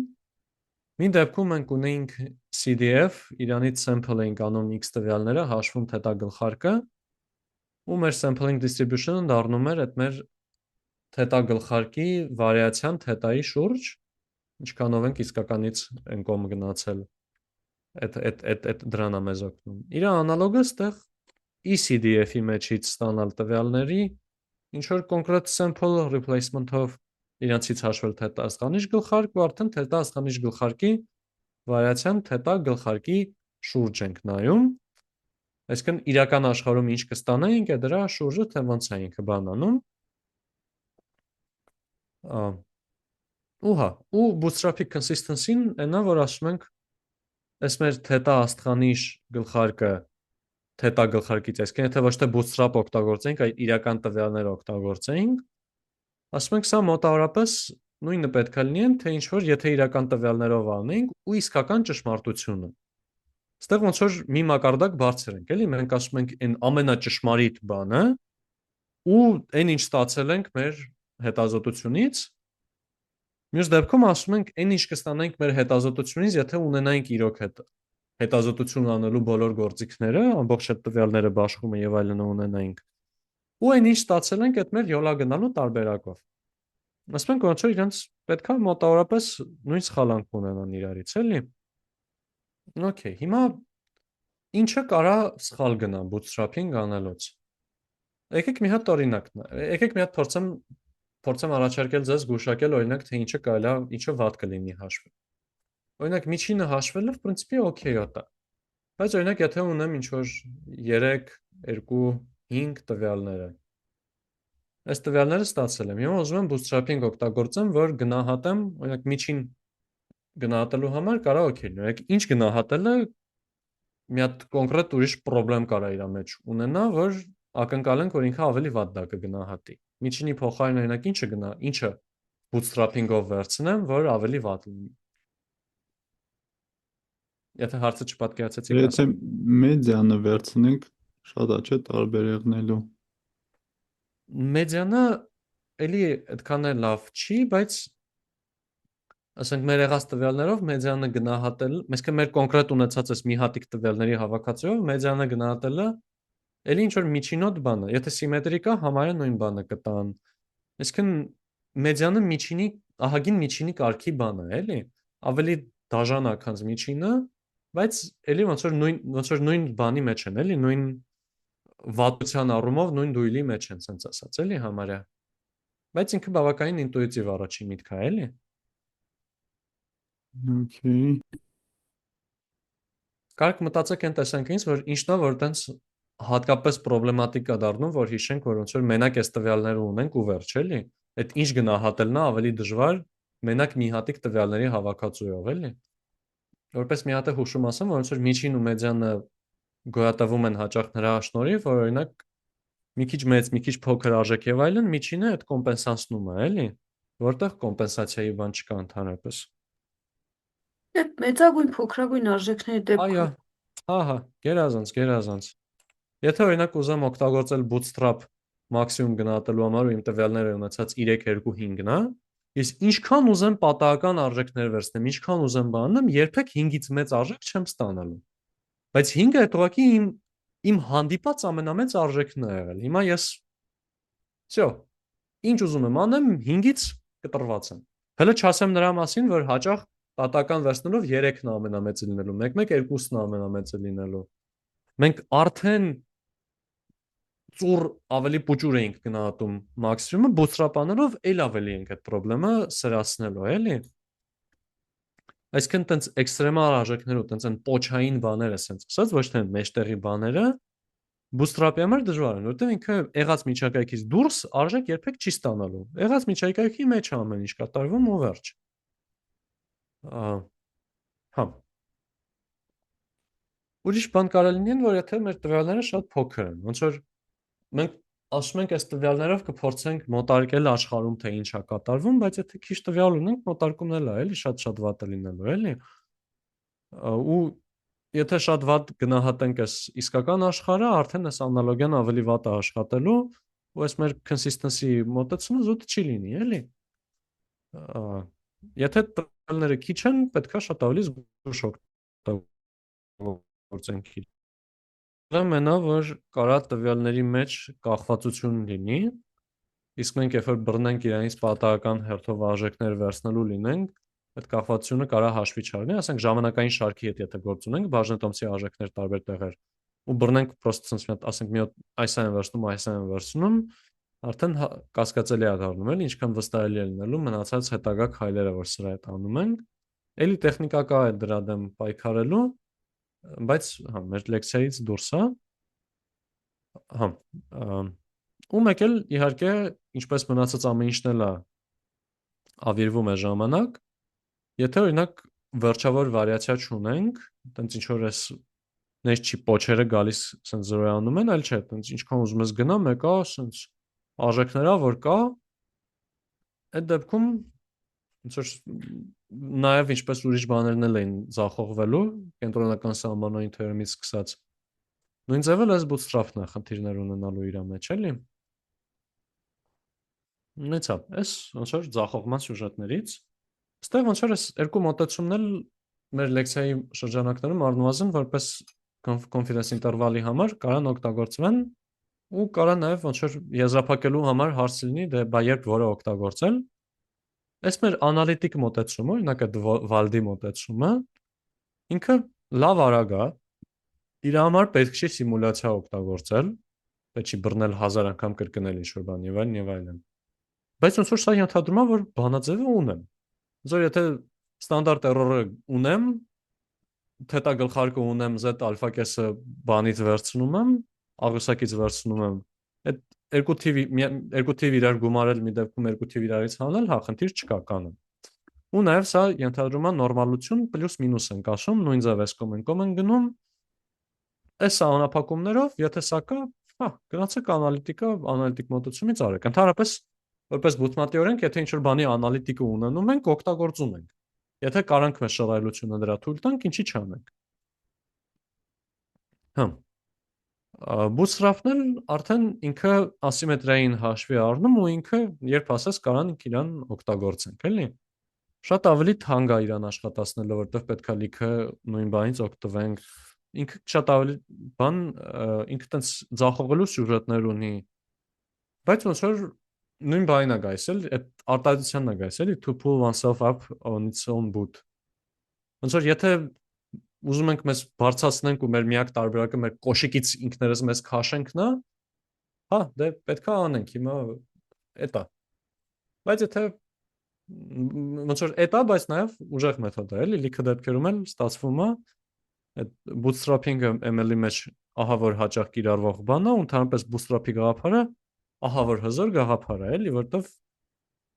մի դեպքում մենք ունեինք CDF, իրանից sample էինք անում x տվյալները, հաշվում թետա գլխարկը, ու մեր sampling distribution-ը դառնում էր այդ մեր թետա գլխարկի վարիացիան թետայի շուրջ, ինչքանով ենք իսկականից են կողմ գնացել։ Այդ դրան է մեզ օգնում։ Իր անալոգը ստեղ ECDF-ի մեջից ստանալ տվյալների ինչ որ կոնկրետ sample replacement-ով իրանցից հաշվել թետա աստղանիշ գլխարկ ու արդեն թետա աստղանիշ գլխարկի վարիացիան թետա գլխարկի շուրջ ենք նայում։ Այսինքն իրական աշխարհում ինչ կստանայինք, է դրա շուրջը թե ոնց է ինքը բանանում։ Ուհա, ու bootstrap-ի consistency-ն այնա որ ասում ենք այս մեր թետա աստղանիշ գլխարկը թետա գլխարկից, այսինքն եթե ոչ թե bootstrap օգտագործենք, այլ իրական տվյալներ օգտագործենք, ասում ենք սա մոտավորապես նույնը պետք է լինի, թե ինչ որ եթե իրական տվյալներով անենք ու իսկական ճշմարտությունը։ Այստեղ ոնց որ մի մակարդակ բարձր ենք, էլի, մենք ասում ենք այն ամենաճշմարիտ բանը ու այն ինչ ստացել ենք մեր հետազոտությունից, մյուս դեպքում ասում ենք այն ինչ կստանանք մեր հետազոտությունից, եթե ունենայինք իրոք հետազոտություն անելու բոլոր գործիքները, ամբողջ այդ տվյալները բաշխումը եւ այլն ունենայինք։ Ու այն ինչ ստացել ենք այդ մեր յոլա գնալու տարբերակով։ Ասում ենք ոնց որ իրենց պետքա մոտավորապես նույն սխալանք ունենան իրարից, էլի։ Okay, հիմա ինչը կարա սխալ գնա bootstrap-ing անելուց։ Եկեք մի հատ օրինակ, եկեք մի հատ փորձեմ առաջարկել ձեզ գուշակել օրինակ թե ինչը կարելի է, ինչը վատ կլինի հաշվել։ Օրինակ միջինը հաշվելը в принципе օքեյ է։ Բայց օրինակ եթե ունեմ ինչ որ 3, 2, 5 տվյալները։ Այս տվյալները ստացել եմ։ Հիմա ուզում եմ bootstrap-ing օգտագործեմ, որ գնահատեմ, օրինակ միջին գնահատելու համար կարա օքեյ լինի։ Օրինակ ինչ գնահատելը մի հատ կոնկրետ ուրիշ խնդրեմ կարա իր մեջ ունենա, որ ակնկալենք, որ ինքը ավելի վատ դա կգնահատի։ Միջինի փոխարեն օրինակ ինչը bootstrap-ing-ով վերցնեմ, որ ավելի վատ լինի։ Եթե հարցը չպատկերացեցիք, Եթե մեդիանը վերցնենք, շատ է, չէ՞, տարբեր եղնելու։ Մեդիանը էլի այդքան էլ լավ չի, բայց ասենք մեր եղած տվյալներով մեդիանը գնահատել, այսինքն մեր կոնկրետ ունեցած այս մի հատիկ տվյալների հավաքածուով մեդիանը գնահատելը էլի ինչ որ միջինոտ բան է։ Եթե սիմետրիկ է, համարյա նույն բանը կտան։ Այսինքն մեդիանը միջինի, ահագին միջինի կարգի բան է, էլի։ Ավելի դաժան է, քան միջինը, բայց էլի ոնց որ նույն բանի մեջ են, էլի, նույն վատության առումով նույն դույլի մեջ են, ասենց ասած, էլի համարյա։ Բայց ինքը բավականին ինտուիտիվ առաջին միտք է, էլի։ Okay. Կարկ մտածեք այն տեսանկյունից, որ ինչն է, որ տենց հատկապես պրոբլեմատիկ է դառնում, որ հիշենք, որ ոնց որ մենակ այս տվյալները ունենք ու վերջ, էլի։ Այդ ինչ գնահատելն է ավելի դժվար մենակ մի հատիկ տվյալների հավաքածուով, էլի։ Որպես մի հատ է հուշում ասեմ, որ ոնց որ միջին ու մեդիանը գոյատևում են հաճախ նրա շնորհիվ, որ օրինակ մի քիչ մեծ, մի քիչ փոքր արժեք եւ այլն, միջինը այդ կոմպենսացնում է, էլի, որտեղ կոմպենսացիայի բան չկա ընդհանրապես։ Այդ մեծագույն, փոքրագույն արժեքների Այո, դեպքում ահա, գերազանց։ Եթե օրինակ ուզեմ օգտագործել bootstrap մաքսիմում գնահատելու համար ու իմ տվյալները ունեցած 3.2.5-ն է, ես ինչքան ուզեմ պատահական արժեքներ վերցնեմ, ինչքան ուզեմ բանեմ, երբեք 5-ից մեծ արժեք չեմ ստանալու։ Բայց 5-ը այդ ուղղակի իմ հանդիպած ամենամեծ արժեքն է եղել։ Հիմա ես всё, ինչ ուզում եմ անեմ, 5-ից կտրված եմ։ Հələ չասեմ նրա մասին, որ հաճախ պատահական վերցնելով 3-ն է ամենամեծը լինելու, 1-1 2-ն է ամենամեծը լինելու։ Մենք արդեն ծուր ավելի փոճուր էինք գնահատում մաքսիմումը, bootstrap-անելով էլ ավելի ենք այդ խնդրումը սրացնելու, էլի։ Այսինքն տենց էքստրեմալ արժեքներով, տենց են պոչային բաները, ասենց ասած, ոչ թե մեջտեղի բաները, bootstrap-ի համար դժվար են, որտեղ ինքը եղած միջակայքից դուրս արժեք երբեք չի ստանալու։ Եղած միջակայքի մեջ ամեն ինչ կատարվում ու վերջ։ Հա։ Ուրիշ բան կարող լինի, որ եթե մեր տվյալները շատ փոքր են, ոնց որ մենք ասում ենք, այս տվյալներով կփորձենք մոտարկել աշխարհում թե ինչ է կատարվում, բայց եթե քիչ տվյալ ունենք, մոտարկումն էլ է, էլի շատ վատ է լինելու, էլի։ Ու եթե շատ վատ գնահատենք այս իսկական աշխարհը, արդեն այս անալոգիան ավելի վատ է աշխատելու, ու այս մեր consistency մոտեցումը զուտ չի լինի, էլի։ Եթե տվյալները քիչ են, պետքա շատ ավելի զգուշ օգտագործենք։ Մենա որ կարա տվյալների մեջ կախվածություն լինի, իսկ մենք երբ որ բռնենք իրանից պատահական հերթով արժեքներ վերցնելու լինենք, այդ կախվածությունը կարա հաշվի չառնի, ասենք ժամանակային շարքի հետ եթե գործ ունենք, բաժնետոմսի արժեքներ տարբեր տեղեր, ու բռնենք պրոստը sense մի հատ, ասենք մի հատ այս այն վերցնում, արդեն կասկածելի է դառնում, էլի ինչքան վստահելի է լինելու մնացած հետագա քայլերը, որ սրա հետ անում ենք, էլի տեխնիկա կա է դրա դեմ պայքարելու, բայց հա մեր լեկցիայից դուրս է։ Հա, ու մեկ էլ իհարկե, ինչպես մնացած ամեն ինչն էլ է ավիրվում է ժամանակ, եթե օրինակ վերջավոր վարիացիա չունենք, տենց ինչ որ էս նեջ չի պոչերը գալիս սենց զրոյանում են, այլ չէ, տենց ինչքան ուզում ես գնա, մեկա սենց արժեքներա, որ կա, այդ դեպքում ոնց որ նաև ինչպես ուրիշ բաներն էլ էին ձախողվելու, կենտրոնական սահմանային թեորեմից սկսած, նույն ձևել էս bootstrap-ն է խնդիրներ ունենալու իր մեջ, էլի։ Նեցա, էս ոնց որ ձախողման սյուժետներից, այստեղ ոնց որ էս երկու մոտեցումն էլ մեր լեկցիայի շրջանակներում առնվազն որպես կոնֆիդենս ինտերվալի համար կարան օգտագործվեն ու կարա նաև ոնց որ եզրափակելու համար հարց լինի, դե բա երբ որը օգտագործել։ Այս մեր անալիտիկ մոտեցումը, օրինակ այդ Վալդի մոտեցումը, ինքը լավ արագ է, իր համար պետք չի սիմուլյացիա օգտագործել, պետք չի բռնել 1000 անգամ կրկնել ինչ-որ բան եւ այլն։ Բայց ոնց որ սա ենթադրում է, որ բանաձևը ունեմ։ Ոնց որ եթե ստանդարտ էրորը ունեմ, թետա գլխարկը ունեմ, z ալֆա կեսը բանից վերցնում եմ, աղյուսակից վերցնում եմ, այդ երկու թիվ իրար գումարել մի դեպքում երկու թիվ իրարից հանել, հա, խնդիր չկա կանոն։ Ու նաև սա ենթադրում է նորմալություն պլյուս մինուս ենք ասում, նույն ձև էս կոմ են գնում։ Այս անապակումներով, եթե սա կա, հա, գնացեք անալիտիկ մոտեցումից արեք։ Ընդհանրապես որպես բութմատի օրենք, եթե ինչ-որ բանի անալիտիկը ունենում ենք, օգտագործում ենք։ Եթե կարանք մեր շռայլությունը դրա թույլ տանք, ինչի չանենք։ Հա։ Bootstrap-ն էլ արդեն ինքը ասիմետրիային հաշվի առնում ու ինքը երբ ասես կարան իրան օգտագործենք, էլի։ Շատ ավելի թանկ է իրան աշխատացնելը, որտեղ պետքա լիքը նույն բանից օգտվենք։ Ինքը շատ ավելի բան, ինքը տենց ձախողելու սյուժետներ ունի։ Բայց ոնց որ նույն բանին է գայս էլ, այդ արտադրությանն է գայս էլի, to pull oneself up on its own boot։ Ոնց որ եթե ուզում ենք մեզ բարձրացնենք ու մեր միակ տարբերակը մեր կոշիկից ինքներս մեզ քաշենքն է, հա, դե պետքա անենք, հիմա էտա։ Բայց եթե ոնց որ էտա, բայց նաև ուժեղ մեթոդ է, էլի, լիքը դեպքերում էլ ստացվում է այդ bootstrapping-ը ML-ի մեջ ահա որ հաճախ կիրառվող բան է, ու ընդհանրապես bootstrap-ի գաղափարը ահա որ հզոր գաղափար է, էլի, որտեվ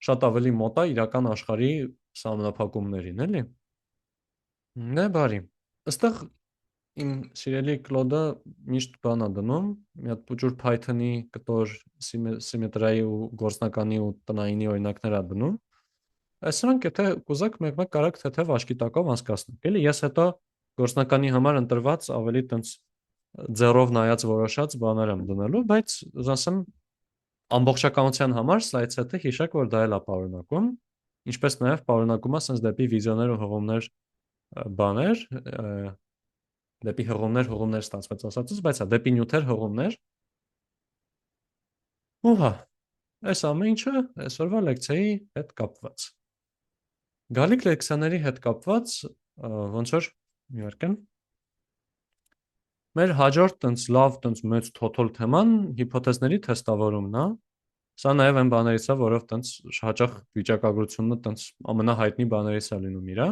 շատ ավելի մոտ է իրական աշխարհի սահմանափակումներին, էլի։ Նե բարի։ Այստեղ Իմ սիրելի Կլոդը միշտ բան է դնում, մի հատ փոքր Python-ի կտոր սիմետրիայի ու գործնականի ու տնայինի օրինակներ է դնում։ Այսրանք եթե կուզեք մեկ-մեկ կարաք թեթև աչքի տակով անցկացնենք, էլի ես հետո գործնականի համար ընտրված ավելի տենց ձեռով նայած որոշած բաներ եմ դնելու, բայց ասեմ ամբողջականության համար slide set-ը հիշեք, որ դա էլ է պարունակում, ինչպես նաև պարունակում է sense դեպի վիդեոներ ու հղումներ բաներ, դեպի հղումներ ստացվեց ասածից, բայց հա դեպի նյութեր հղումներ։ Ու հա, այս ամեն ինչը այսօրվա լեկցիայի հետ կապված։ Գալիք լեկցիաների հետ կապված ոնց որ իհարկե մեր հաջորդ տենց լավ տենց մեծ թոթոլ թեման հիփոթեզների թեստավորումն է։ Սա նաև այն բաներից է, որով տենց հաճախ վիճակագրությունը տենց ամենահայտնի բաներից է լինում իրա։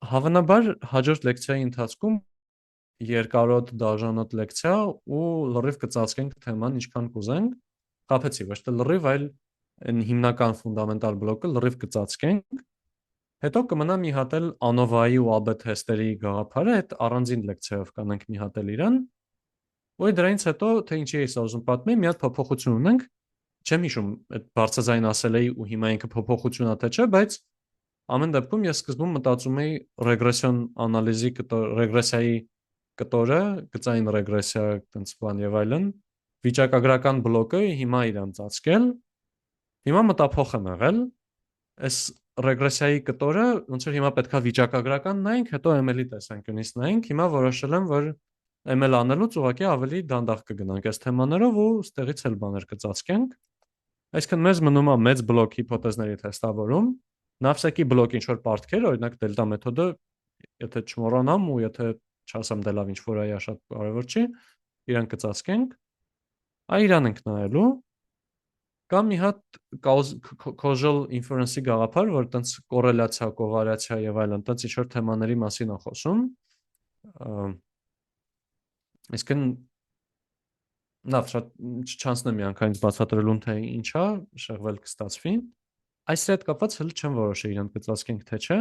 Հավանաբար հաջորդ լեկցիայի ընթացքում երկարոտ դաժանոտ լեկցիա ու լրիվ կծածկենք թեման ինչքան կուզենք։ Խաբեցի, ոչ թե լրիվ, այլ այն հիմնական ֆունդամենտալ բլոկը լրիվ կծածկենք։ Հետո կմնա մի հատ էլ ANOVA-ի ու AB թեստերի գաղափարը, այդ առանձին լեկցիայով կանենք մի հատ էլ իրան։ Ու դրանից հետո թե ինչի էի սա ուզում պատմեմ, մի հատ փոփոխություն ունենք։ Չեմ հիշում, այդ բարձրաձայն ասել էի ու հիմա ինքը փոփոխություն է թե չէ, բայց ամեն դեպքում ես սկզբում մտածում էի ռեգրեսիոն անալիզի ռեգրեսիայի կտորը, գծային ռեգրեսիա, տենց բան եւ այլն, վիճակագրական բլոկը հիմա իրան ծածկել։ Հիմա մտափոխ եմ եղել, այս ռեգրեսիայի կտորը ոնց որ հիմա պետքա վիճակագրական նայենք, հետո ML-ի տեսանկյունից նայենք, հիմա որոշել եմ, որ ML անելուց ուղղակի ավելի դանդաղ կգնանք այս թեմաներով ու ստեղից էլ բաներ կծածկենք։ Այսինքն մեզ մնում է մեծ բլոկ հիփոթեզների թեստավորում, նավսեկի բլոկ ինչ որ պարտքեր, օրինակ դելտա մեթոդը, եթե չմոռանամ ու եթե չասեմ դե լավ ինչ որ այա շատ կարևոր չի, իրան կծածկենք։ Այ իրան ենք նայելու։ Կամ մի հատ causal inference-ի գաղափար, որ տենց կորելացիա, կովարիացիա եւ այլն, տենց ինչ որ թեմաների մասին է խոսում։ Այսինքն լավ, շատ չանցնեմ միանգամից բացատրելուն թե ինչա, շեղվել կստացվի։ Այս հետ կապված հələ չեմ որոշել իրան կծածկենք թե չէ։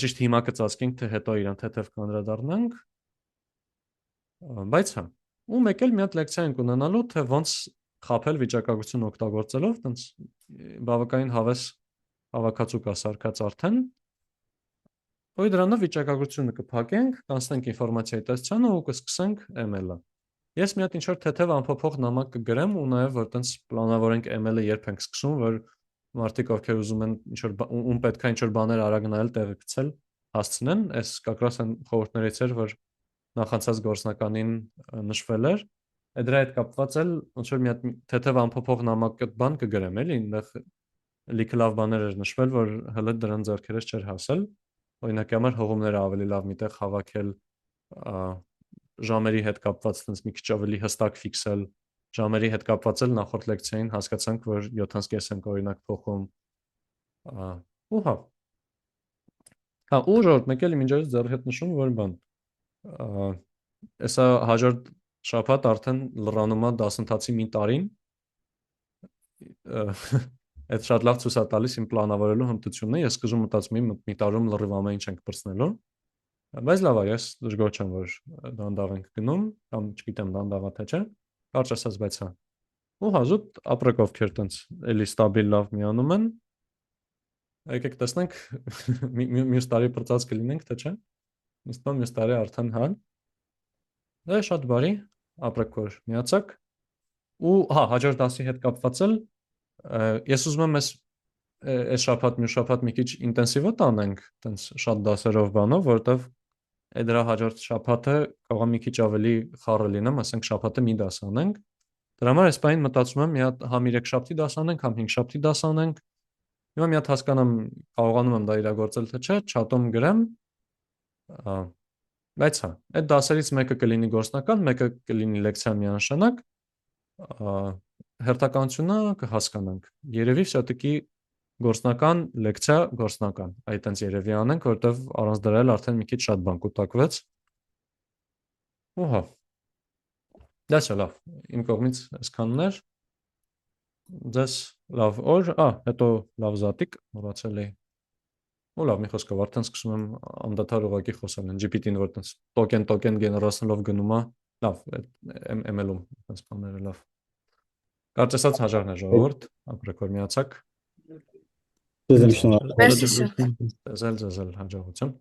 Ճիշտ հիմա կծածկենք թե հետո իրան թեթև կանդրադառնանք։ Բայց հա, ու մեկ էլ մի հատ լեկցիա ենք ունենալու, թե ոնց խաբել վիճակագրություն օգտագործելով, տենց բավականին հավես հավաքածու կա սարքած արդեն։ Ու դրանով վիճակագրությունը կփակենք, կանցնենք ինֆորմացիայի տեսությանը ու կսկսենք ML-ը։ Ես մի հատ ինչ որ թեթև անփոփոխ նամակ կգրեմ ու նաև որ տենց պլանավորենք ML-ը երբ ենք սկսում, որ մարդիկ ովքեր ուզում են ինչ որ ում պետքա ինչ որ բաներ արագ նայել, տեղը գցել, հասցնեն, այս կակրաս այն խորհուրդներից էր, որ նախանցած գործնականին նշվել էր։ Դրա հետ կապված էլ ոնց որ մի հատ թեթև անփոփոխ նամակ բան կգրեմ, էլի, այնտեղ լիքը լավ բաներ էր նշվել, որ հələ դրան ձեռքերս չէր հասել։ Օրինակի համար հողումները ավելի լավ միտեղ հավաքել, ժամերի հետ կապված տենց մի քիչ ավելի հստակ ֆիքսել, ժամերի հետ կապված էլ նախորդ լեկցիային հասկացանք, որ 7:30 ենք օրինակ փոխում։ Ու հա։ Հա, ու ժողովուրդ, մեկ էլ մինչև ձեռի հետ նշում, որ բան Էսա հաջորդ շաբաթ արդեն լրանում է դասընթացի մի տարին։ Այդ շատ լավ ցույց է տալիս իմ պլանավորելու հմտությունն է։ Ես սկզբում մտածում էի մի տարում լրիվ ամեն ինչ ենք բրցնելու։ Բայց լավ է, ես դժգոհ չեմ, որ դանդաղ ենք գնում, կամ չգիտեմ դանդաղ է թե չէ։ Կարճ ասած, բայց հա։ Ու հազուտ ապրեք ովքեր տենց էլի ստաբիլ լավ միանում են։ Եկեք տեսնենք մյուս տարի բրծած կլինենք, թե չէ։ Իսկ մյուս տարի արդեն հա։ Դա շատ բարի, ապրեք որ միացակ։ Ու հա, հաջորդ դասի հետ կապված էլ ես ուզում եմ այս շաբաթ, մյուս շաբաթ մի քիչ ինտենսիվը տանենք, տենց շատ դասերով բանով, որովհետև դրա հաջորդ շաբաթը կարող է մի քիչ ավելի խառը լինեմ, ասենք շաբաթը մի դաս անենք։ Դրա համար այս բանին մտածում եմ մի հատ համ 3 շաբթի դաս անենք, համ 5 շաբթի դաս անենք։ Հիմա մի հատ հասկանամ, կարողանում եմ դա իրագործել թե չէ, չաթում գրեմ։ Բայց հա, այդ դասերից մեկը կլինի գործնական, մեկը կլինի լեկցիա միանշանակ, հերթականությունը կհասկանանք։ Երևի все-таки գործնական, լեկցիա, գործնական։ Այդ տենց երևի անենք, որովհետև առանց դրա էլ արդեն մի քիչ շատ բան կուտակվեց։ Ու հա։ Դա չէ լավ, իմ կողմից այսքանն էր։ Ձեզ լավ օր, հետո լավ զատիկ, մոռացել էի։ Ու լավ, մի խոսքով արդեն սկսում եմ անդադար ուղակի խոսալ են GPT-ին, որ տենց տոկեն գեներացնելով գնում է։ Լավ, ML-ում տենց բաները լավ։ Կարծեսած հաջողն է ժողովուրդ, ապրեք որ միացաք։ Ձեզ եմ շնորհակալ։ Մերսի շատ։ Ձեզ էլ հաջողություն։